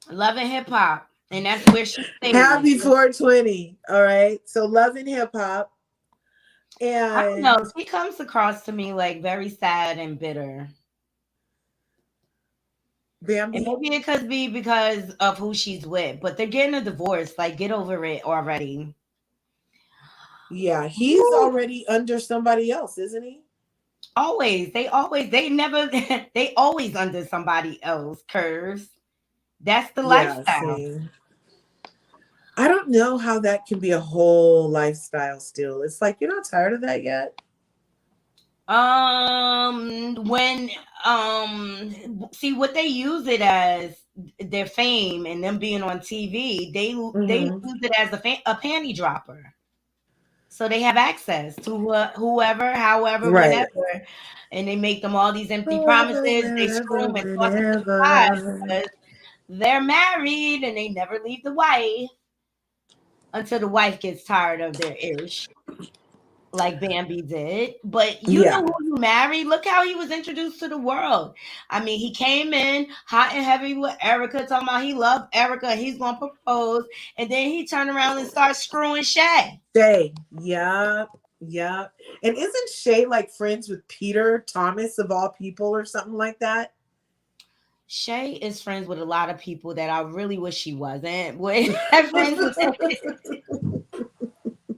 Speaker 1: Love and Hip Hop. And that's where she stayed.
Speaker 7: Happy 420. All right. So Love and Hip Hop.
Speaker 1: I don't know.
Speaker 7: And
Speaker 1: She comes across to me like very sad and bitter. And
Speaker 7: Bambi.
Speaker 1: maybe it could be because of who she's with, but they're getting a divorce. Like, get over it already.
Speaker 7: Yeah, he's
Speaker 1: Woo.
Speaker 7: already under somebody else, isn't he?
Speaker 1: They never, they always under somebody else. Curves. That's the
Speaker 7: Yeah,
Speaker 1: lifestyle.
Speaker 7: see. I don't know how that can be a whole lifestyle still. It's like, you're not tired of that yet?
Speaker 1: When see what they use it as, their fame and them being on TV, they use it as a panty dropper. So they have access to whoever, however,
Speaker 7: Right.
Speaker 1: whenever, and they make them all these empty
Speaker 7: Whoever,
Speaker 1: promises. They screw
Speaker 7: wherever,
Speaker 1: them and toss them to the side
Speaker 7: whenever.
Speaker 1: because they're married and they never leave the wife until the wife gets tired of their ish, like Bambi did. But you
Speaker 7: Yeah.
Speaker 1: know who you married. Look how he was introduced to the world. I mean, he came in hot and heavy with Erica, talking about he loved Erica, he's gonna propose, and then he turned around and started screwing Shay.
Speaker 7: Shay. Yeah. Yeah. And isn't Shay like friends with Peter Thomas of all people or something like that?
Speaker 1: Shay is friends with a lot of people that I really wish she wasn't. With friends with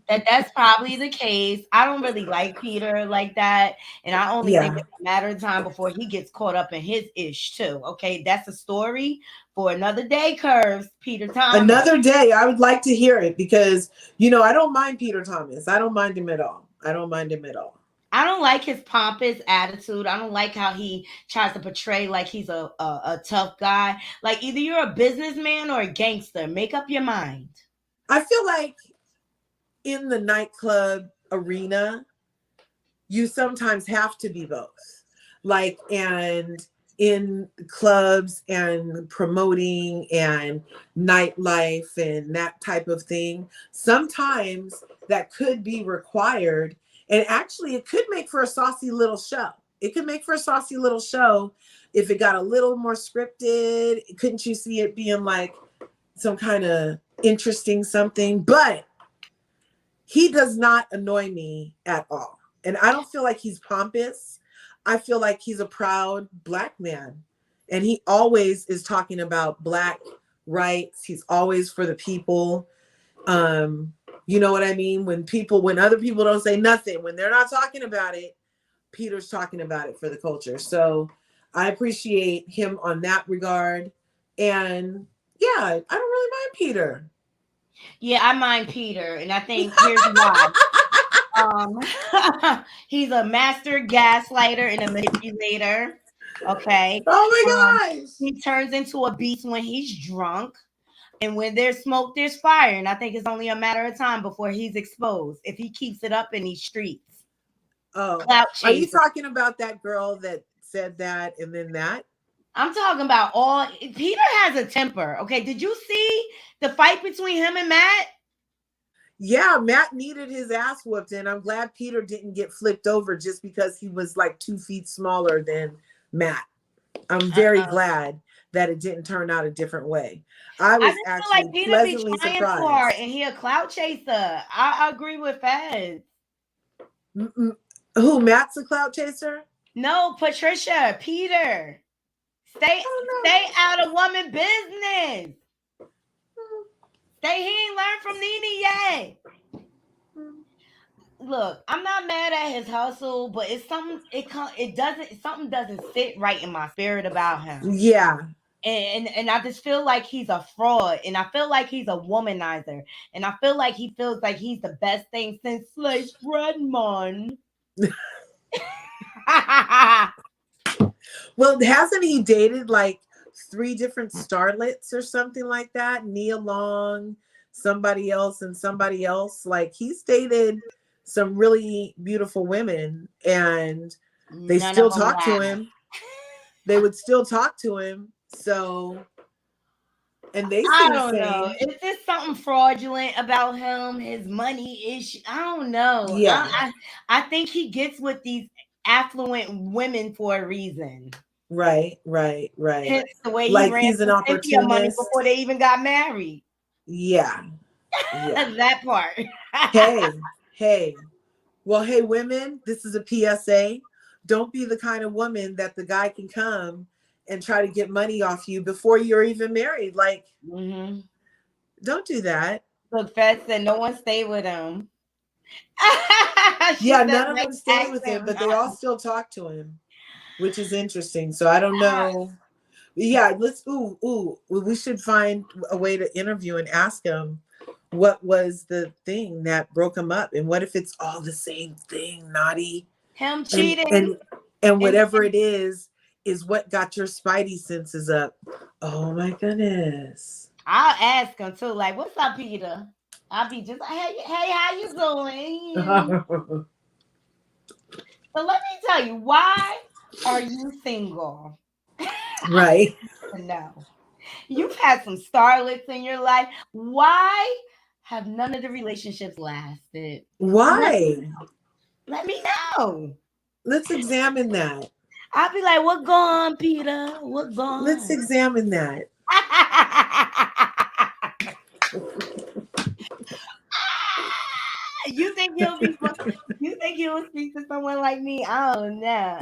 Speaker 1: that's probably the case. I don't really like Peter like that, and I only think
Speaker 7: Yeah.
Speaker 1: it's a matter of time before he gets caught up in his ish too. Okay, that's a story for another day. Curves, Peter Thomas.
Speaker 7: Another day. I would like to hear it because, you know, I don't mind Peter Thomas. I don't mind him at all. I don't mind him at all.
Speaker 1: I don't like his pompous attitude. I don't like how he tries to portray like he's a tough guy. Like, either you're a businessman or a gangster. Make up your mind.
Speaker 7: I feel like in the nightclub arena, you sometimes have to be both. Like, and in clubs and promoting and nightlife and that type of thing, sometimes that could be required. And actually, it could make for a saucy little show. It could make for a saucy little show if it got a little more scripted. Couldn't you see it being like some kind of interesting something? But he does not annoy me at all. And I don't feel like he's pompous. I feel like he's a proud Black man. And he always is talking about Black rights. He's always for the people. You know what I mean? When other people don't say nothing, when they're not talking about it, Peter's talking about it for the culture. So I appreciate him on that regard. And yeah, I don't really mind Peter.
Speaker 1: Yeah, I mind Peter, and I think here's why. He's a master gaslighter and a manipulator. Okay.
Speaker 7: Oh my gosh.
Speaker 1: He turns into a beast when he's drunk. And when there's smoke, there's fire. And I think it's only a matter of time before he's exposed if he keeps it up in these streets.
Speaker 7: Oh,
Speaker 1: Clout
Speaker 7: are you
Speaker 1: chaser.
Speaker 7: talking about that girl that said that and then that?
Speaker 1: I'm talking about all. Peter has a temper. Okay. Did you see the fight between him and Matt?
Speaker 7: Yeah, Matt needed his ass whooped, and I'm glad Peter didn't get flipped over just because he was like 2 feet smaller than Matt. I'm very glad that it didn't turn out a different way. I was
Speaker 1: just
Speaker 7: actually
Speaker 1: feel like Peter
Speaker 7: pleasantly
Speaker 1: be trying
Speaker 7: surprised.
Speaker 1: too hard, and he a clout chaser. I agree with Fez.
Speaker 7: Who, Matt's a clout chaser?
Speaker 1: No, Patricia, Peter. Stay out of woman business. He ain't learned from Nene yet. Look, I'm not mad at his hustle, but it's something something doesn't sit right in my spirit about him.
Speaker 7: Yeah.
Speaker 1: And I just feel like he's a fraud, and I feel like he's a womanizer, and I feel like he feels like he's the best thing since sliced bread, man.
Speaker 7: Well, hasn't he dated like 3 different starlets or something like that? Nia Long, somebody else, and somebody else. Like, he's dated some really beautiful women, and they
Speaker 1: None
Speaker 7: still
Speaker 1: of them
Speaker 7: talk to
Speaker 1: last.
Speaker 7: him. They would still talk to him. So, and they
Speaker 1: I
Speaker 7: seem the
Speaker 1: don't know.
Speaker 7: same.
Speaker 1: Is there something fraudulent about him? His money issue? I don't know.
Speaker 7: Yeah.
Speaker 1: I think he gets with these affluent women for a reason.
Speaker 7: Right.
Speaker 1: Hence the way he
Speaker 7: Like
Speaker 1: ran
Speaker 7: he's an
Speaker 1: through Cynthia money
Speaker 7: opportunist.
Speaker 1: before they even got married.
Speaker 7: Yeah.
Speaker 1: That part.
Speaker 7: Hey. Well, hey, women, this is a PSA. Don't be the kind of woman that the guy can come and try to get money off you before you're even married. Like, don't do that.
Speaker 1: Look, Fed said no one stayed with him.
Speaker 7: Yeah, none of them stayed with him, but they all still talk to him, which is interesting. So I don't know. Yeah, let's we should find a way to interview and ask him what was the thing that broke him up, and what if it's all the same thing, Naughty?
Speaker 1: Him cheating.
Speaker 7: And whatever it is what got your spidey senses up. Oh my goodness.
Speaker 1: I'll ask him too, like, what's up, Peter? I'll be just like, hey, how you doing? So let me tell you, why are you single?
Speaker 7: Right.
Speaker 1: No. You've had some starlets in your life. Why have none of the relationships lasted?
Speaker 7: Why?
Speaker 1: Let me know.
Speaker 7: Let's examine that.
Speaker 1: I'll be like, what gone, Peter? What gone?
Speaker 7: Let's examine that.
Speaker 1: You think he'll speak to someone like me? Oh no.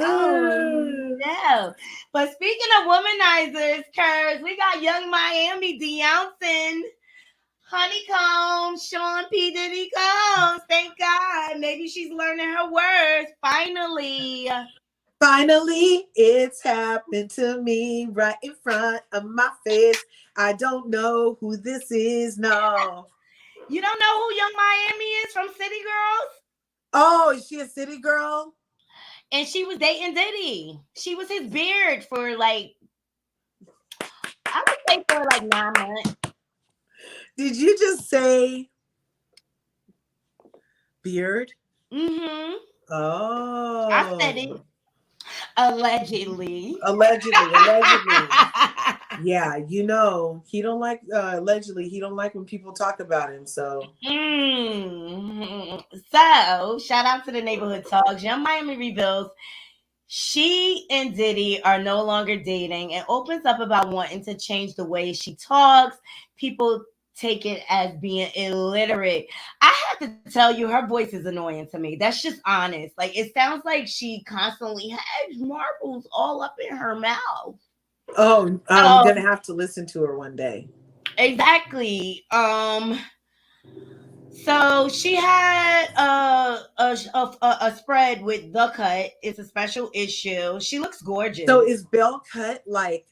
Speaker 1: But speaking of womanizers, Kurz, we got Young Miami denouncing Honeycomb, Sean P. Diddy Combs. Thank God. Maybe she's learning her words. Finally,
Speaker 7: it's happened to me right in front of my face. I don't know who this is. No.
Speaker 1: You don't know who Young Miami is from City Girls?
Speaker 7: Oh, is she a City Girl?
Speaker 1: And she was dating Diddy. She was his beard for like, I would say for like 9 months.
Speaker 7: Did you just say beard?
Speaker 1: Mm-hmm.
Speaker 7: Oh.
Speaker 1: I said it. Allegedly.
Speaker 7: Yeah, you know, he don't like allegedly he don't like when people talk about him. So
Speaker 1: So shout out to the neighborhood talks. Young Miami reveals she and Diddy are no longer dating and opens up about wanting to change the way she talks. People take it as being illiterate. I have to tell you, her voice is annoying to me. That's just honest. Like, it sounds like she constantly has marbles all up in her mouth.
Speaker 7: Oh, I'm gonna have to listen to her one day.
Speaker 1: Exactly. So she had a spread with The Cut. It's a special issue. She looks gorgeous.
Speaker 7: So is Bell Cut like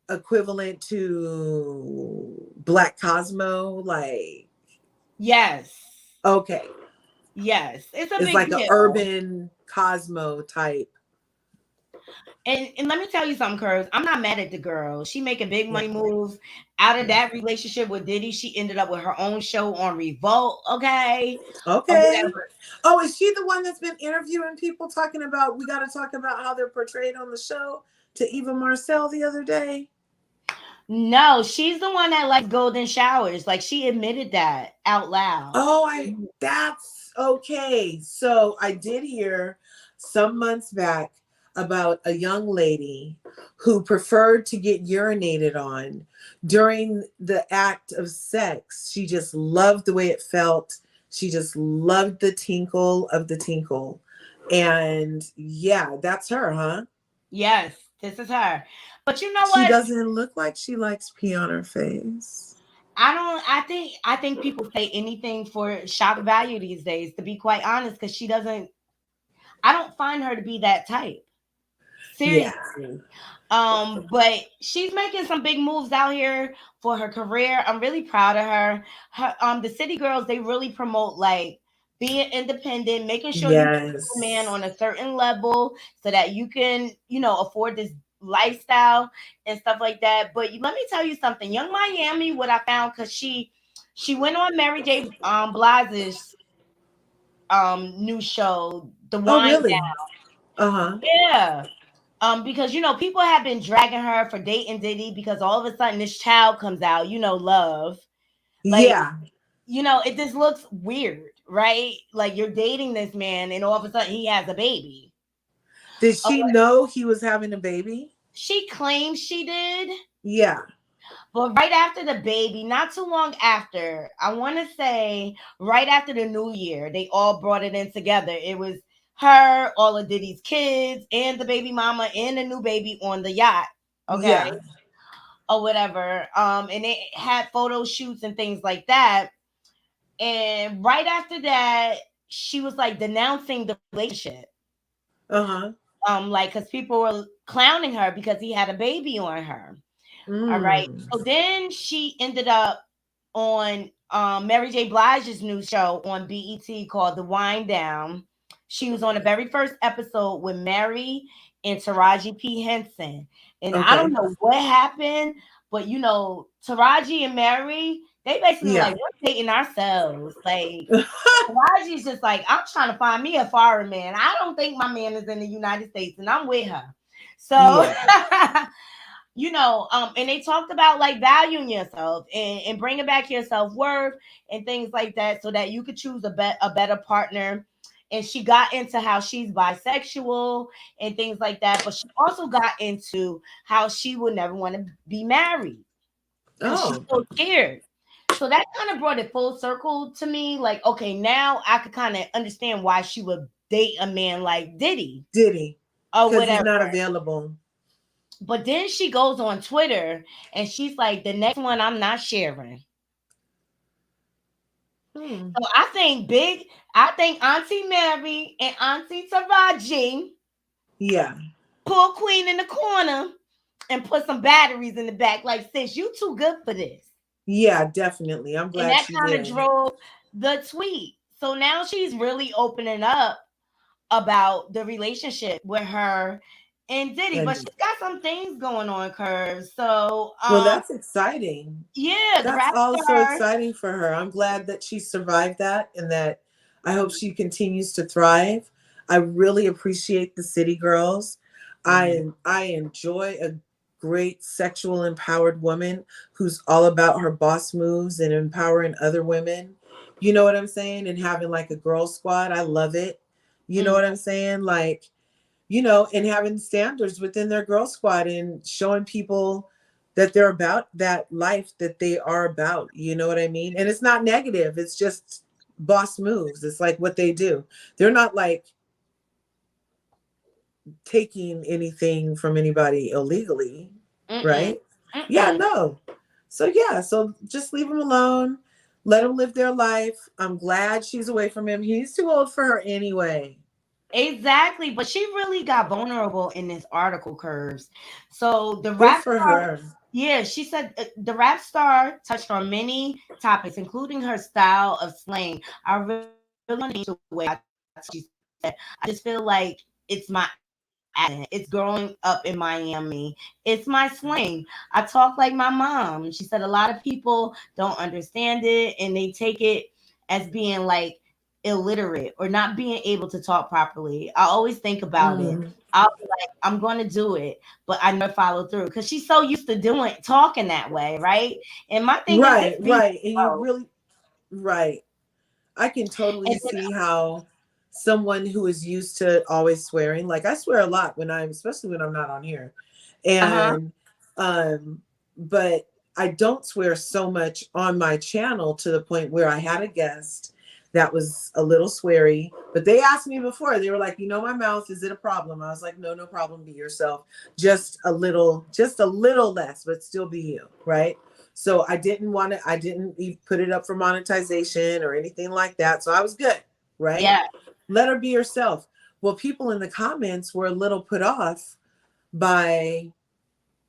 Speaker 7: equivalent to Black Cosmo? Like,
Speaker 1: yes.
Speaker 7: Okay.
Speaker 1: Yes. It's
Speaker 7: big like deal. An urban Cosmo type.
Speaker 1: And let me tell you something, Kurz. I'm not mad at the girl. She making big money moves. Out of that relationship with Diddy, she ended up with her own show on Revolt. Okay.
Speaker 7: Oh, is she the one that's been interviewing people talking about, we got to talk about how they're portrayed on the show, to Eva Marcel the other day?
Speaker 1: No, she's the one that likes golden showers. Like, she admitted that out loud.
Speaker 7: Oh, that's okay. So I did hear some months back about a young lady who preferred to get urinated on during the act of sex. She just loved the way it felt. She just loved the tinkle of the tinkle. And yeah, that's her, huh?
Speaker 1: Yes, this is her. But you know what?
Speaker 7: She doesn't look like she likes pee on her face.
Speaker 1: I think people say anything for shock value these days, to be quite honest, because I don't find her to be that type. Seriously. Yeah. But she's making some big moves out here for her career. I'm really proud of her. The City Girls, they really promote like being independent, making sure you get a man on a certain level so that you can, afford this lifestyle and stuff like that. But let me tell you something. Young Miami, what I found, because she went on Mary J. Blige's new show, The
Speaker 7: Oh,
Speaker 1: Wind
Speaker 7: really?
Speaker 1: Down. Yeah. Because people have been dragging her for dating Diddy because all of a sudden this child comes out, Love. Like,
Speaker 7: Yeah.
Speaker 1: it just looks weird, right? Like you're dating this man and all of a sudden he has a baby.
Speaker 7: Did she know he was having a baby?
Speaker 1: She claims she did.
Speaker 7: Yeah.
Speaker 1: But right after the baby, not too long after, I want to say right after the new year, they all brought it in together. It was her, all of Diddy's kids, and the baby mama and the new baby on the yacht. Okay.
Speaker 7: Yeah.
Speaker 1: Or whatever. And it had photo shoots and things like that. And right after that, she was like denouncing the relationship. Like, because people were clowning her because he had a baby on her. All right. So then she ended up on Mary J. Blige's new show on BET called The Wind Down. She was on the very first episode with Mary and Taraji P. Henson. And I don't know what happened, but Taraji and Mary, they basically like, we're dating ourselves. Like, Taraji's just like, I'm trying to find me a foreign man. I don't think my man is in the United States, and I'm with her. So and they talked about like valuing yourself and bringing back your self-worth and things like that so that you could choose a better partner. And she got into how she's bisexual and things like that, but she also got into how she would never want to be married because she's so scared. So that kind of brought it full circle to me. Like, okay, now I could kind of understand why she would date a man like Diddy. Or whatever.
Speaker 7: He's not available.
Speaker 1: But then she goes on Twitter and she's like, the next one I'm not sharing. So I think Auntie Mary and Auntie Taraji pull Queen in the corner and put some batteries in the back. Like, sis, you too good for this.
Speaker 7: Yeah, definitely. I'm glad.
Speaker 1: And that kind of drove the tweet. So now she's really opening up about the relationship with her and Diddy, but she's got some things going on, Curves. So
Speaker 7: well, that's exciting.
Speaker 1: Yeah,
Speaker 7: that's also exciting for her. I'm glad that she survived that, and that I hope she continues to thrive. I really appreciate the City Girls. I enjoy a great sexual empowered woman who's all about her boss moves and empowering other women. You know what I'm saying? And having like a girl squad. I love it. You know what I'm saying? Like, and having standards within their girl squad and showing people that they're about that life that they are about. You know what I mean? And it's not negative. It's just boss moves. It's like what they do. They're not like taking anything from anybody illegally, right? Yeah, no. So just leave them alone. Let them live their life. I'm glad she's away from him. He's too old for her anyway.
Speaker 1: Exactly, but she really got vulnerable in this article, Curves. So the
Speaker 7: rap star,
Speaker 1: she said the rap star touched on many topics, including her style of slang. I really want to change the way she said. I just feel like it's my accent. It's growing up in Miami. It's my slang. I talk like my mom. She said a lot of people don't understand it and they take it as being like illiterate or not being able to talk properly. I always think about it. I'll be like, I'm going to do it, but I never follow through because she's so used to talking that way, right? And my thing
Speaker 7: is, and you really, I can totally see how someone who is used to always swearing, like I swear a lot especially when I'm not on here, and but I don't swear so much on my channel to the point where I had a guest that was a little sweary, but they asked me before, they were like, my mouth, is it a problem? I was like, no problem, be yourself. Just a little less, but still be you, right? So I didn't put it up for monetization or anything like that. So I was good, right?
Speaker 1: Yeah.
Speaker 7: Let her be herself. Well, people in the comments were a little put off by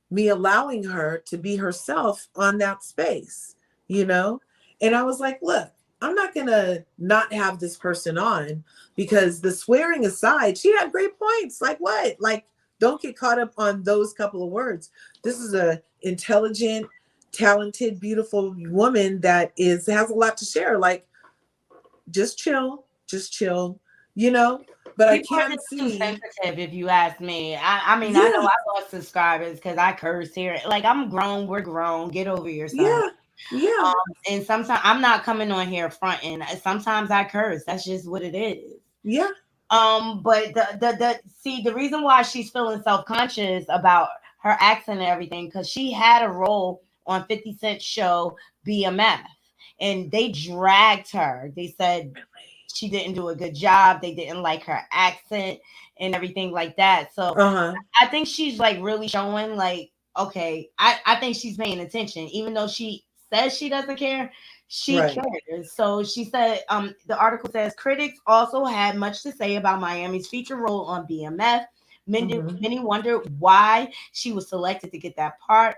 Speaker 7: me allowing her to be herself on that space, And I was like, look, I'm not going to not have this person on because the swearing aside, she had great points. Like what? Like, don't get caught up on those couple of words. This is a intelligent, talented, beautiful woman that has a lot to share. Like, just chill just chill, you know. But
Speaker 1: People
Speaker 7: I
Speaker 1: are
Speaker 7: can
Speaker 1: just too
Speaker 7: see,
Speaker 1: sensitive, if you ask me. I mean, I know
Speaker 7: yeah,
Speaker 1: I lost subscribers because I curse here. Like, I'm grown, we're grown. Get over yourself.
Speaker 7: yeah, yeah,
Speaker 1: And sometimes I'm not coming on here fronting. Sometimes I curse. That's just what it is.
Speaker 7: yeah,
Speaker 1: But the reason why she's feeling self-conscious about her accent and everything, because she had a role on 50 Cent's show BMF, and they dragged her. They said she didn't do a good job. They didn't like her accent and everything like that. So
Speaker 7: uh-huh,
Speaker 1: I think she's like really showing like, okay, I think she's paying attention, even though she says she doesn't care. She
Speaker 7: right,
Speaker 1: cares. So she said, the article says critics also had much to say about Miami's feature role on BMF.
Speaker 7: mm-hmm.
Speaker 1: Many wonder why she was selected to get that part.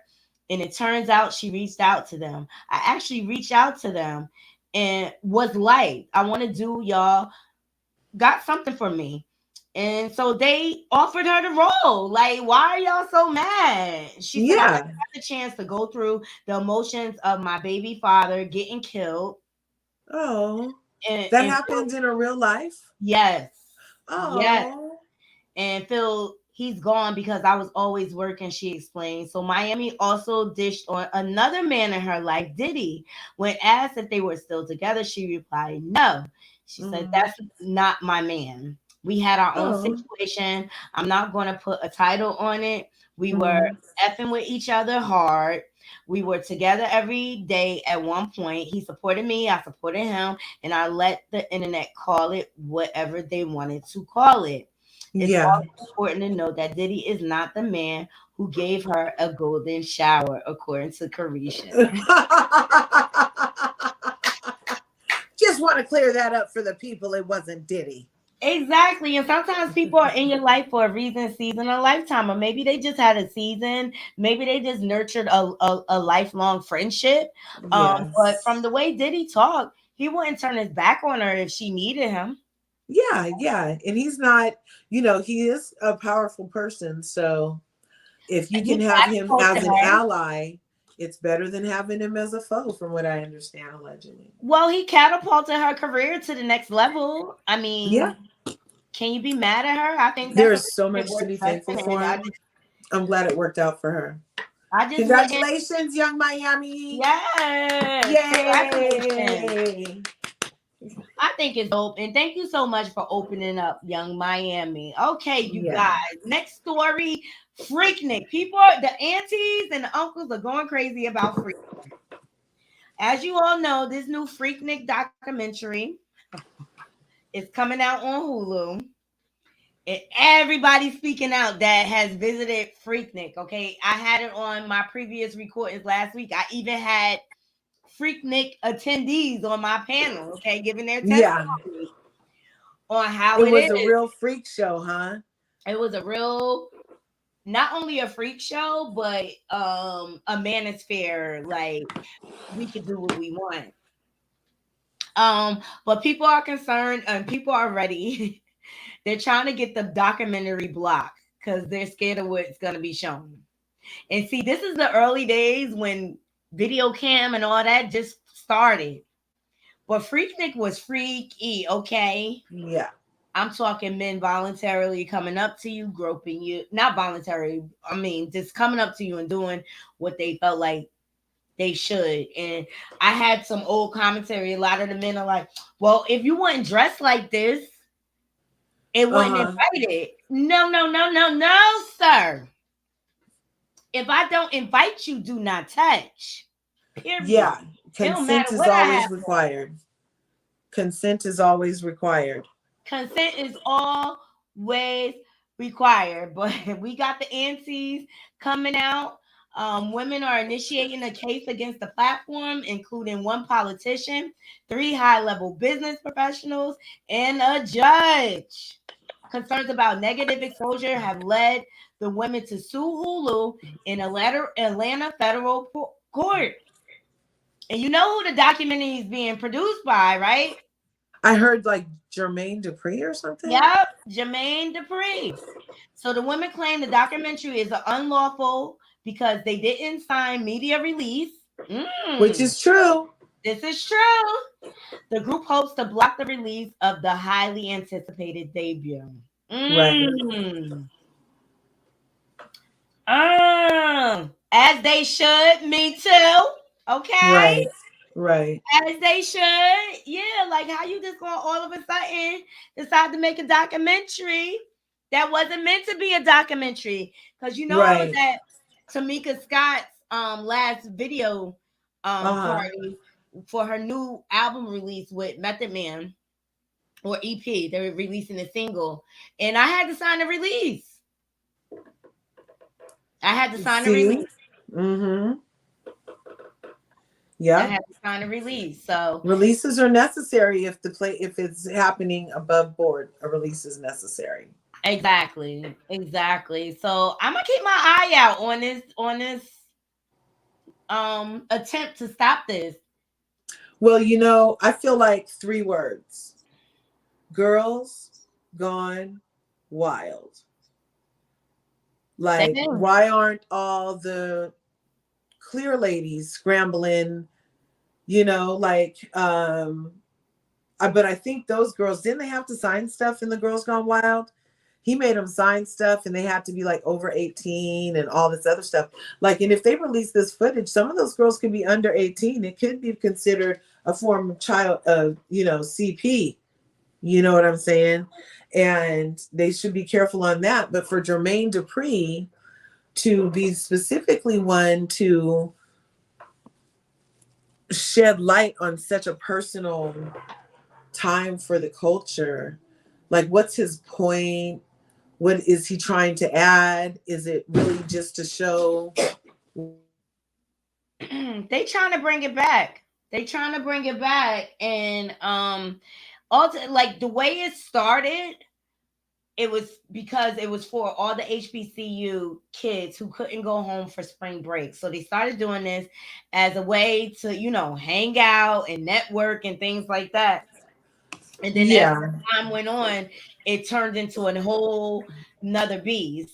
Speaker 1: And it turns out she reached out to them. I actually reached out to them and was like, I want to do y'all got something for me. And so they offered her the role. Like, why are y'all so mad? She said, I
Speaker 7: Yeah.
Speaker 1: got the chance to go through the emotions of my baby father getting killed.
Speaker 7: Oh,
Speaker 1: And,
Speaker 7: that
Speaker 1: and
Speaker 7: happened in a real life.
Speaker 1: yes, yes.
Speaker 7: Oh,
Speaker 1: And Phil, he's gone because I was always working, she explained. So Miami also dished on another man in her life, Diddy. When asked if they were still together, she replied, no. She said,
Speaker 7: mm.
Speaker 1: that's not my man. We had our own
Speaker 7: Oh,
Speaker 1: situation. I'm not going to put a title on it. We were
Speaker 7: mm.
Speaker 1: effing with each other hard. We were together every day at one point. He supported me, I supported him, and I let the internet call it whatever they wanted to call it. It's
Speaker 7: Yeah.
Speaker 1: also important to know that Diddy is not the man who gave her a golden shower, according to Carisha.
Speaker 7: Just want to clear that up for the people. It wasn't Diddy.
Speaker 1: Exactly. And sometimes people are in your life for a reason, season, a lifetime, or maybe they just had a season. Maybe they just nurtured a lifelong friendship. But
Speaker 7: Yes.
Speaker 1: from the way Diddy talked, he wouldn't turn his back on her if she needed him.
Speaker 7: Yeah, yeah. And he's not, he is a powerful person. So if you can
Speaker 1: He
Speaker 7: have him as
Speaker 1: catapulted
Speaker 7: an
Speaker 1: her.
Speaker 7: ally, it's better than having him as a foe, from what I understand, allegedly.
Speaker 1: Well, he catapulted her career to the next level. I
Speaker 7: Yeah.
Speaker 1: mean, can you be mad at her? I think that's
Speaker 7: There
Speaker 1: a
Speaker 7: is so
Speaker 1: relationship
Speaker 7: much to
Speaker 1: worth
Speaker 7: be thankful
Speaker 1: investing in.
Speaker 7: for him. I'm glad it worked out for her.
Speaker 1: I just wouldn't.
Speaker 7: Congratulations, young Miami.
Speaker 1: Yes, congratulations.
Speaker 7: Yay.
Speaker 1: I think it's dope, and thank you so much for opening up, young Miami. Okay, you
Speaker 7: Yeah.
Speaker 1: guys. Next story: Freaknik. The aunties and the uncles are going crazy about Freaknik. As you all know, this new Freaknik documentary is coming out on Hulu. And everybody speaking out that has visited Freaknik. Okay, I had it on my previous recordings last week. I even had Freaknik attendees on my panel. Okay, giving their
Speaker 7: Yeah.
Speaker 1: testimony on how
Speaker 7: It
Speaker 1: it
Speaker 7: was a
Speaker 1: is.
Speaker 7: real freak show, huh?
Speaker 1: It was a real, not only a freak show, but a manosphere. Like, we could do what we want. But people are concerned and people are ready. They're trying to get the documentary blocked because they're scared of what's going to be shown. And see, this is the early days when video cam and all that just started. But Freaknik was freaky, okay?
Speaker 7: Yeah.
Speaker 1: I'm talking men voluntarily coming up to you, groping you. Not voluntarily, I mean, just coming up to you and doing what they felt like they should. And I had some old commentary. A lot of the men are like, well, if you weren't dressed like this, it wasn't invited. No, no, no, no, no, sir. If I don't invite you, do not touch. Period.
Speaker 7: Yeah.
Speaker 1: It don't
Speaker 7: Consent
Speaker 1: matter
Speaker 7: is
Speaker 1: what I
Speaker 7: always
Speaker 1: have on.
Speaker 7: required. Consent is always required.
Speaker 1: Consent is always required. But we got the aunties coming out. Women are initiating a case against the platform, including one politician, 3 high-level business professionals, and a judge. Concerns about negative exposure have led the women to sue Hulu in Atlanta federal court. And you know who the documentary is being produced by, right?
Speaker 7: I heard like Jermaine Dupri or something.
Speaker 1: Yep, Jermaine Dupri. So the women claim the documentary is unlawful because they didn't sign media release.
Speaker 7: Which is true.
Speaker 1: This is true. The group hopes to block the release of the highly anticipated debut.
Speaker 7: Right.
Speaker 1: As they should. Me too. Okay.
Speaker 7: Right.
Speaker 1: As they should. Yeah, like how you just going all of a sudden decide to make a documentary that wasn't meant to be a documentary. Because I was at Tamika Scott's last video party for her new album release with Method Man, or EP. They were releasing a single, and I had to sign the release. I had to sign the release.
Speaker 7: Yeah,
Speaker 1: I had to sign a release. So
Speaker 7: releases are necessary if it's happening above board. A release is necessary.
Speaker 1: Exactly. So I'm gonna keep my eye out on this attempt to stop this.
Speaker 7: Well, I feel like 3 words: girls gone wild. Like, why aren't all the clear ladies scrambling? But I think those girls, didn't they have to sign stuff in the Girls Gone Wild? He made them sign stuff, and they had to be like over 18 and all this other stuff. Like, and if they release this footage, some of those girls could be under 18. It could be considered a form of child, CP. You know what I'm saying? And they should be careful on that. But for Jermaine Dupri to be specifically one to shed light on such a personal time for the culture, like, what's his point? What is he trying to add? Is it really just to show?
Speaker 1: They trying to bring it back. And also, like, the way it started, it was because it was for all the HBCU kids who couldn't go home for spring break. So they started doing this as a way to, hang out and network and things like that. And then as time went on, it turned into a whole nother beast.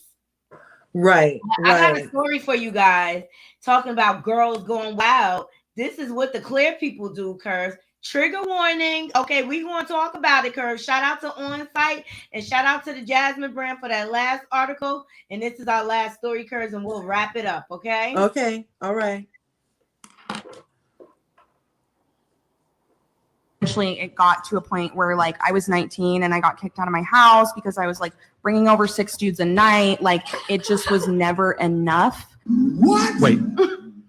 Speaker 7: Right.
Speaker 1: I got a story for you guys talking about girls going wild. This is what the clear people do, Curves. Trigger warning. Okay, we're going to talk about it, Curve. Shout out to On Site and shout out to the Jasmine brand for that last article. And this is our last story, Curves, and we'll wrap it up, okay?
Speaker 7: Okay, all right.
Speaker 8: Eventually, it got to a point where, like, I was 19 and I got kicked out of my house because I was, like, bringing over 6 dudes a night. Like, it just was never enough.
Speaker 9: What? Wait.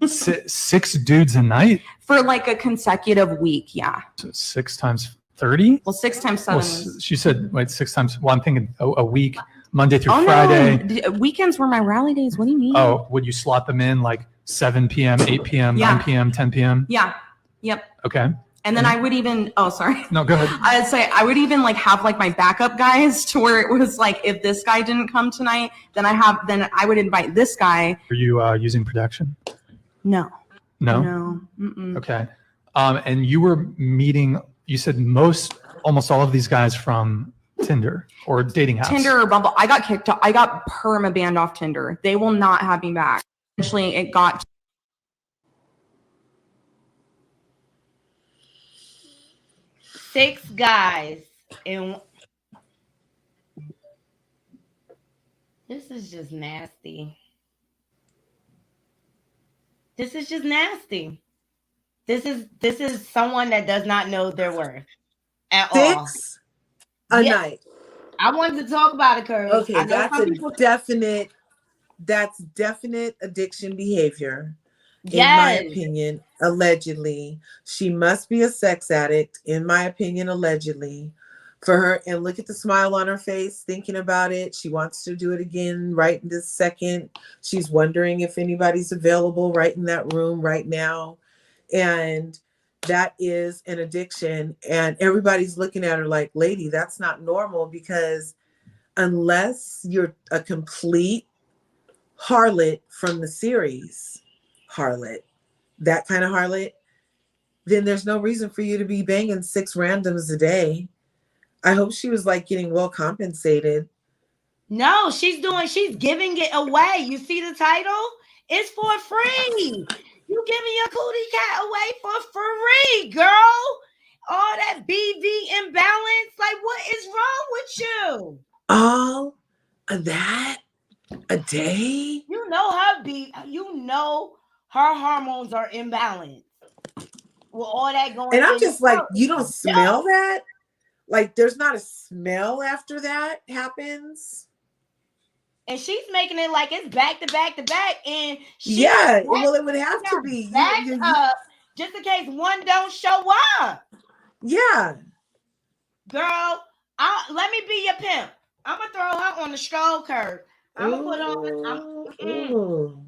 Speaker 9: 6 dudes a night?
Speaker 8: For like a consecutive week, yeah.
Speaker 9: So 6 times 30?
Speaker 8: Well, 6 times 7.
Speaker 9: Well, she said, wait, 6 times. Well, I'm thinking a week, Monday through Friday.
Speaker 8: No. Weekends were my rally days. What do you mean?
Speaker 9: Oh, would you slot them in like 7 p.m., 8 p.m., 9 p.m., 10 p.m.?
Speaker 8: Yeah. Yep.
Speaker 9: Okay.
Speaker 8: And then I would even, sorry.
Speaker 9: No, go ahead.
Speaker 8: I'd say I would even like have like my backup guys to where it was like, if this guy didn't come tonight, then I would invite this guy.
Speaker 9: Are you using protection?
Speaker 8: No.
Speaker 9: No?
Speaker 8: Mm-mm.
Speaker 9: Okay. And you were meeting, you said almost all of these guys from Tinder or dating apps.
Speaker 8: Tinder or Bumble. I got kicked off. I got perma banned off Tinder. They will not have me back. Eventually, it got.
Speaker 1: Six guys. And this is just nasty. This is just nasty. This is someone that does not know their worth at all.
Speaker 7: 6 a night.
Speaker 1: I wanted to talk about it, Curry.
Speaker 7: Okay, that's definite addiction behavior. In my opinion, allegedly. She must be a sex addict, in my opinion, allegedly. For her, and look at the smile on her face, thinking about it. She wants to do it again right in this second. She's wondering if anybody's available right in that room right now. And that is an addiction. And everybody's looking at her like, lady, that's not normal, because unless you're a complete harlot from the series, harlot, that kind of harlot, then there's no reason for you to be banging 6 randoms a day. I hope she was like getting well compensated.
Speaker 1: No, she's giving it away. You see the title? It's for free. You giving your cootie cat away for free, girl. All that BV imbalance. Like, what is wrong with you?
Speaker 7: All of that a day?
Speaker 1: You know her hormones are imbalanced. With all that going
Speaker 7: And I'm
Speaker 1: in
Speaker 7: just like, you don't
Speaker 1: yeah.
Speaker 7: smell that? Like, there's not a smell after that happens?
Speaker 1: And she's making it like it's back to back to back. And
Speaker 7: well, it would have to be.
Speaker 1: Back up just in case one don't show up.
Speaker 7: Yeah.
Speaker 1: Girl, let me be your pimp. I'm going to throw her on the stroll curve. I'm going to put on...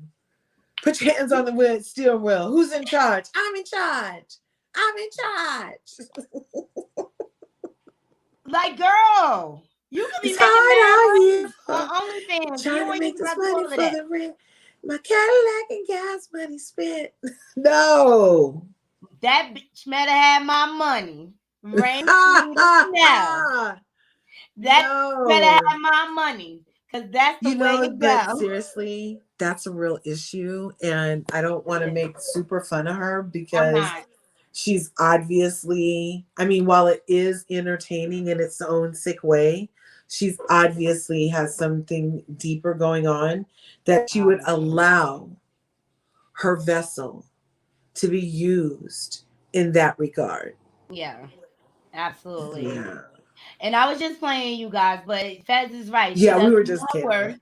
Speaker 7: Put your hands on the steering wheel. Who's in charge? I'm in charge. I'm in charge.
Speaker 1: Like, girl, you could be
Speaker 7: it's
Speaker 1: making
Speaker 7: hard
Speaker 1: on OnlyFans.
Speaker 7: Trying to make this money for the rent. My Cadillac and gas money spent. No.
Speaker 1: That bitch better have my money. Rain now. That better have my money. Because that's the way to go.
Speaker 7: Seriously, that's a real issue. And I don't want to make super fun of her because she's obviously, I mean, while it is entertaining in its own sick way, she's obviously has something deeper going on that she would allow her vessel to be used in that regard.
Speaker 1: Yeah, absolutely.
Speaker 7: Yeah.
Speaker 1: And I was just playing, you guys, but Fez is right.
Speaker 7: Yeah, we were just kidding.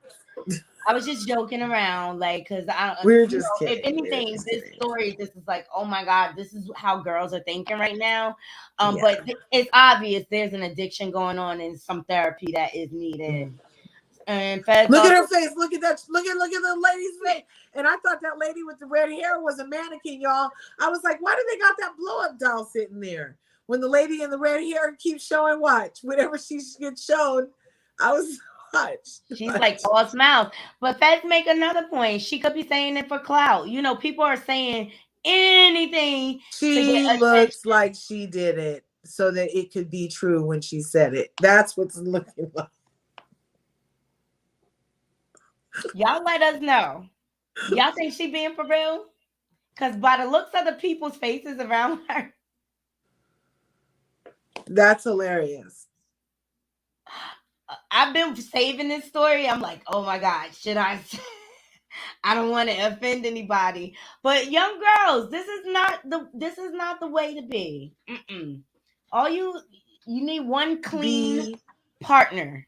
Speaker 1: I was just joking around, like, because
Speaker 7: we were just kidding.
Speaker 1: If anything, this story, this is like, oh my God, this is how girls are thinking right now. But it's obvious there's an addiction going on and some therapy that is needed. And Fez
Speaker 7: look at her face. Look at that. Look at the lady's face. And I thought that lady with the red hair was a mannequin, y'all. I was like, why do they got that blow up doll sitting there? When the lady in the red hair keeps showing, watch whenever she gets shown, I was
Speaker 1: she's like all smiles. But Fez make another point. She could be saying it for clout. You know, people are saying anything.
Speaker 7: She looks like she did it so that it could be true when she said it. That's what's looking like.
Speaker 1: Y'all let us know. Y'all think she being for real? Because by the looks of the people's faces around her.
Speaker 7: That's hilarious.
Speaker 1: I've been saving this story. I'm like, oh my God, should I? I don't want to offend anybody. But young girls, this is not the way to be. All you need one clean partner.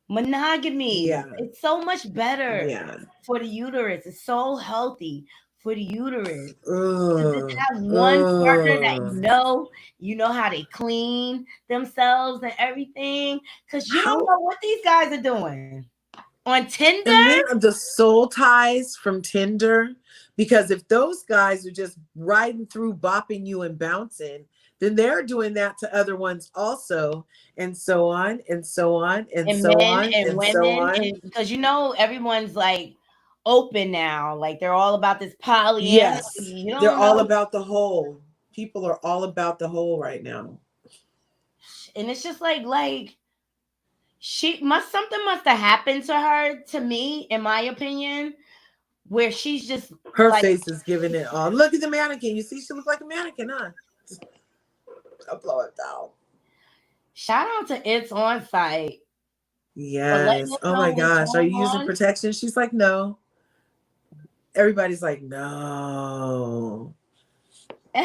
Speaker 1: Monogamy. It's so much better for the uterus. It's so healthy for the uterus. Just have one partner that you know how they clean themselves and everything. Because you don't know what these guys are doing on Tinder.
Speaker 7: And then the soul ties from Tinder. Because if those guys are just riding through, bopping you and bouncing, then they're doing that to other ones also, and so on, and so on, and so on, and
Speaker 1: women,
Speaker 7: so on.
Speaker 1: Because everyone's like open now, like they're all about this polyamory.
Speaker 7: Yes, they're all about the whole. People are all about the whole right now,
Speaker 1: and it's just like something must have happened to her. To me, in my opinion, where she's just
Speaker 7: her face is giving it all. Look at the mannequin. You see, she looks like a mannequin, huh? I'll blow it down.
Speaker 1: Shout out to It's On Site.
Speaker 7: Yes. Oh my gosh. Are you using protection? She's like, no. Everybody's like, no.
Speaker 1: And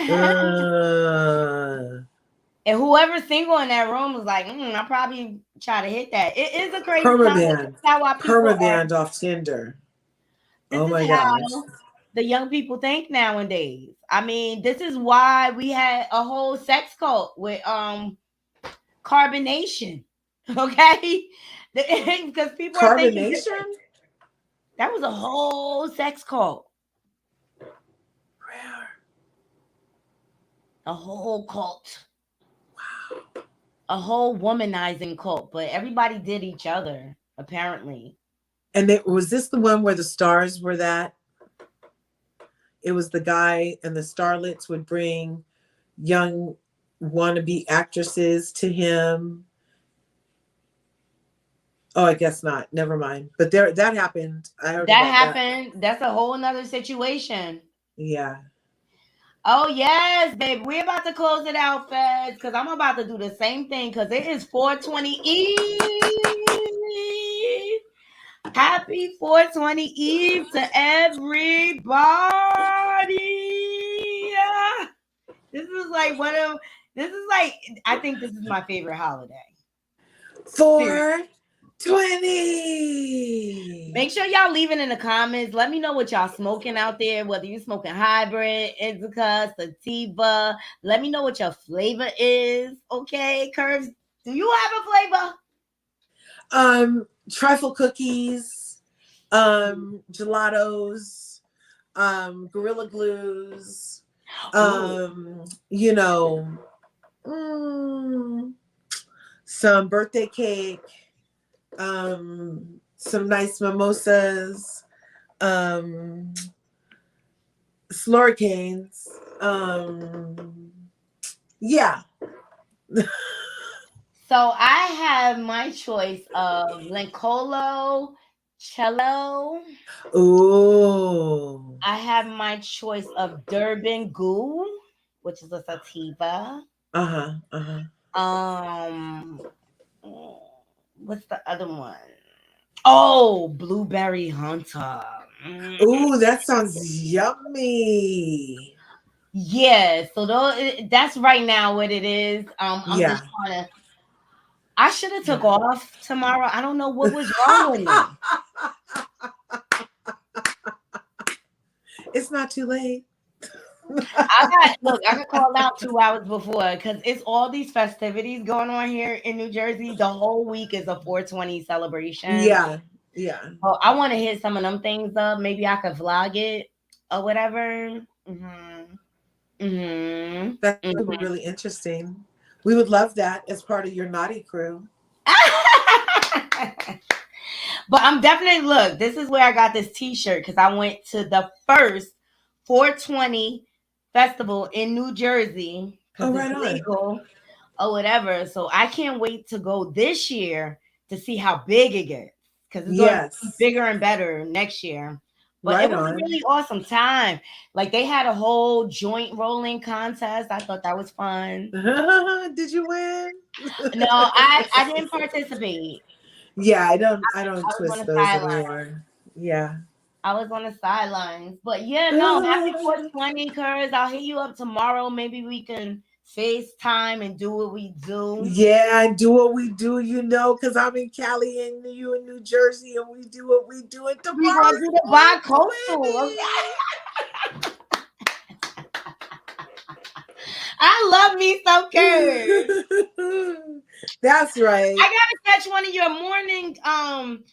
Speaker 1: whoever's single in that room was like, I'll probably try to hit that. It is a crazy
Speaker 7: Permaband off Tinder. Oh my gosh.
Speaker 1: The young people think nowadays. I mean, this is why we had a whole sex cult with carbonation. Okay? Because people are thinking that was a whole sex cult. A whole cult. Wow. A whole womanizing cult, but everybody did each other, apparently.
Speaker 7: And was this the one where the stars were that? It was the guy and the starlets would bring young wannabe actresses to him. Oh, I guess not. Never mind. But that happened. I heard
Speaker 1: that happened. That's a whole nother situation.
Speaker 7: Yeah.
Speaker 1: Oh yes, baby. We're about to close it out, Feds, because I'm about to do the same thing because it is 420 Eve. Happy 420 Eve to everybody. This is like I think this is my favorite holiday.
Speaker 7: 420.
Speaker 1: Make sure y'all leave it in the comments. Let me know what y'all smoking out there, whether you smoking hybrid, indica, sativa. Let me know what your flavor is. Okay, Curves, do you have a flavor?
Speaker 7: Trifle cookies, gelatos, Gorilla Glues, you know, some birthday cake, some nice mimosas, slurricanes, yeah.
Speaker 1: So I have my choice of Lincolo Cello.
Speaker 7: Ooh.
Speaker 1: I have my choice of Durban Goo, which is a sativa. What's the other one? Oh, Blueberry Hunter.
Speaker 7: Ooh, that sounds yummy.
Speaker 1: Yeah, so that's right now what it is. I'm just trying to. I should have took off tomorrow. I don't know what was wrong with me.
Speaker 7: It's not too late.
Speaker 1: I got called out 2 hours before because it's all these festivities going on here in New Jersey. The whole week is a 420 celebration.
Speaker 7: Yeah.
Speaker 1: So I want to hit some of them things up. Maybe I could vlog it or whatever.
Speaker 7: That would be really interesting. We would love that as part of your naughty crew.
Speaker 1: But I'm definitely this is where I got this t-shirt because I went to the first 420 festival in New Jersey because it's legal or whatever. So I can't wait to go this year to see how big it gets because it's going to be bigger and better next year. But it was a really awesome time. Like they had a whole joint rolling contest. I thought that was fun.
Speaker 7: Did you win?
Speaker 1: No, I didn't participate.
Speaker 7: Yeah, I don't twist those anymore. Yeah.
Speaker 1: I was on the sidelines. But yeah, no, happy 420, Curtis. I'll hit you up tomorrow. Maybe we can FaceTime and do what we do.
Speaker 7: Yeah, do what we do, because I'm in Cali and you in New Jersey, and we do what we do it tomorrow.
Speaker 1: We're gonna do the bi-coastal. I love me some Curtis.
Speaker 7: That's right.
Speaker 1: I gotta catch one of your morning.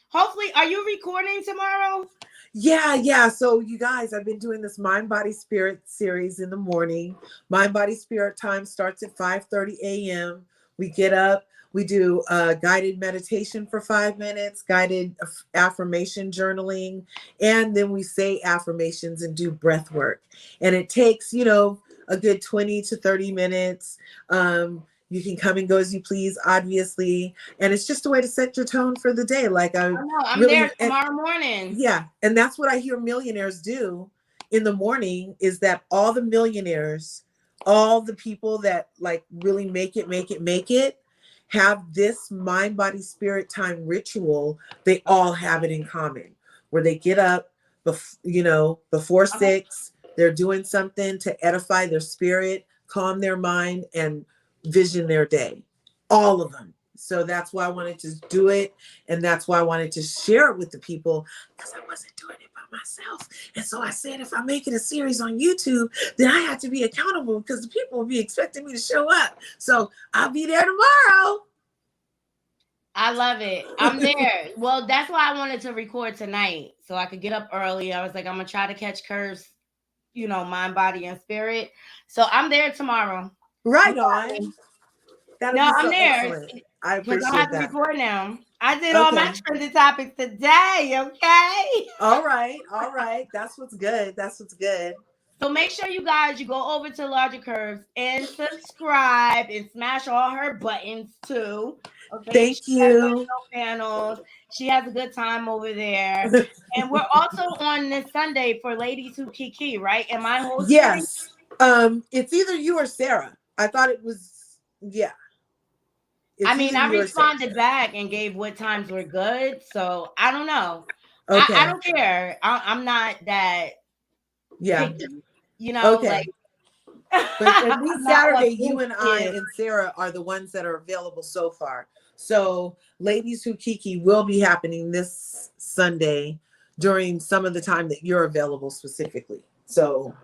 Speaker 1: Hopefully, are you recording tomorrow?
Speaker 7: Yeah. So you guys, I've been doing this Mind, Body, Spirit series in the morning. Mind, Body, Spirit time starts at 5:30 a.m. We get up, we do guided meditation for 5 minutes, guided affirmation journaling, and then we say affirmations and do breath work. And it takes, a good 20 to 30 minutes. You can come and go as you please, obviously. And it's just a way to set your tone for the day. Like I'm
Speaker 1: there tomorrow morning.
Speaker 7: Yeah. And that's what I hear millionaires do in the morning is that all the millionaires, all the people that like really make it, have this mind, body, spirit time ritual. They all have it in common where they get up, before 6, they're doing something to edify their spirit, calm their mind, and vision their day, all of them. So that's why I wanted to do it, and that's why I wanted to share it with the people, because I wasn't doing it by myself. And so I said, if I make it a series on YouTube, then I have to be accountable because the people will be expecting me to show up. So I'll be there tomorrow.
Speaker 1: I love it. I'm there. Well, that's why I wanted to record tonight so I could get up early. I was like, I'm gonna try to catch Curves, mind, body, and spirit. So I'm there tomorrow.
Speaker 7: Right on.
Speaker 1: I'm there.
Speaker 7: Excellent. I appreciate
Speaker 1: I have
Speaker 7: that.
Speaker 1: to record now. I did all my trending topics today. Okay.
Speaker 7: All right. That's what's good.
Speaker 1: So make sure you go over to Larger Curves and subscribe and smash all her buttons too. Okay.
Speaker 7: Thank you.
Speaker 1: Panels. She has a good time over there. And we're also on this Sunday for Ladies Who Kiki, right? Am I hosting?
Speaker 7: Yes. It's either you or Sarah. I thought it was, yeah.
Speaker 1: I mean, I responded back and gave what times were good. So I don't know.
Speaker 7: Okay.
Speaker 1: I don't care. I'm not that picky, you know, like.
Speaker 7: But at least Saturday, you and I and Sarah are the ones that are available so far. So Ladies Who Kiki will be happening this Sunday during some of the time that you're available specifically. So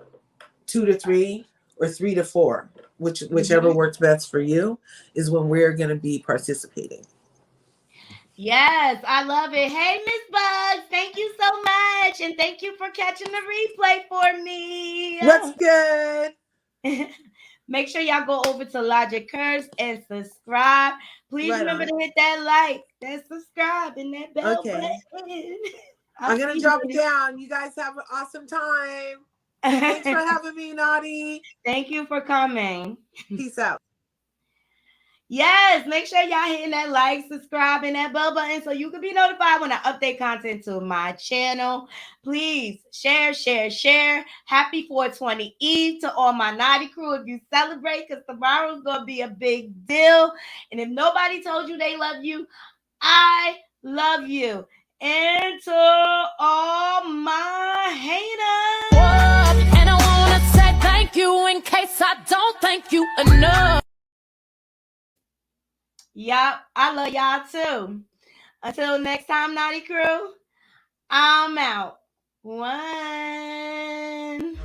Speaker 7: 2 to 3 or 3 to 4, whichever works best for you, is when we're going to be participating.
Speaker 1: Yes, I love it. Hey, Miss Bugs, thank you so much. And thank you for catching the replay for me.
Speaker 7: What's good?
Speaker 1: Make sure y'all go over to Logic Curves and subscribe. Please remember to hit that like, that subscribe, and that bell button.
Speaker 7: I'm going to drop it down. You guys have an awesome time. Thanks for having me, Knotty.
Speaker 1: Thank you for coming.
Speaker 7: Peace out.
Speaker 1: Yes, make sure y'all hitting that like, subscribe, and that bell button so you can be notified when I update content to my channel. Please share. Happy 420 Eve to all my Knotty crew if you celebrate, because tomorrow's going to be a big deal. And if nobody told you they love you, I love you. And to all my haters.
Speaker 10: And I want to say thank you in case I don't thank you enough.
Speaker 1: Yep, I love y'all too. Until next time, Knotty crew, I'm out. 1.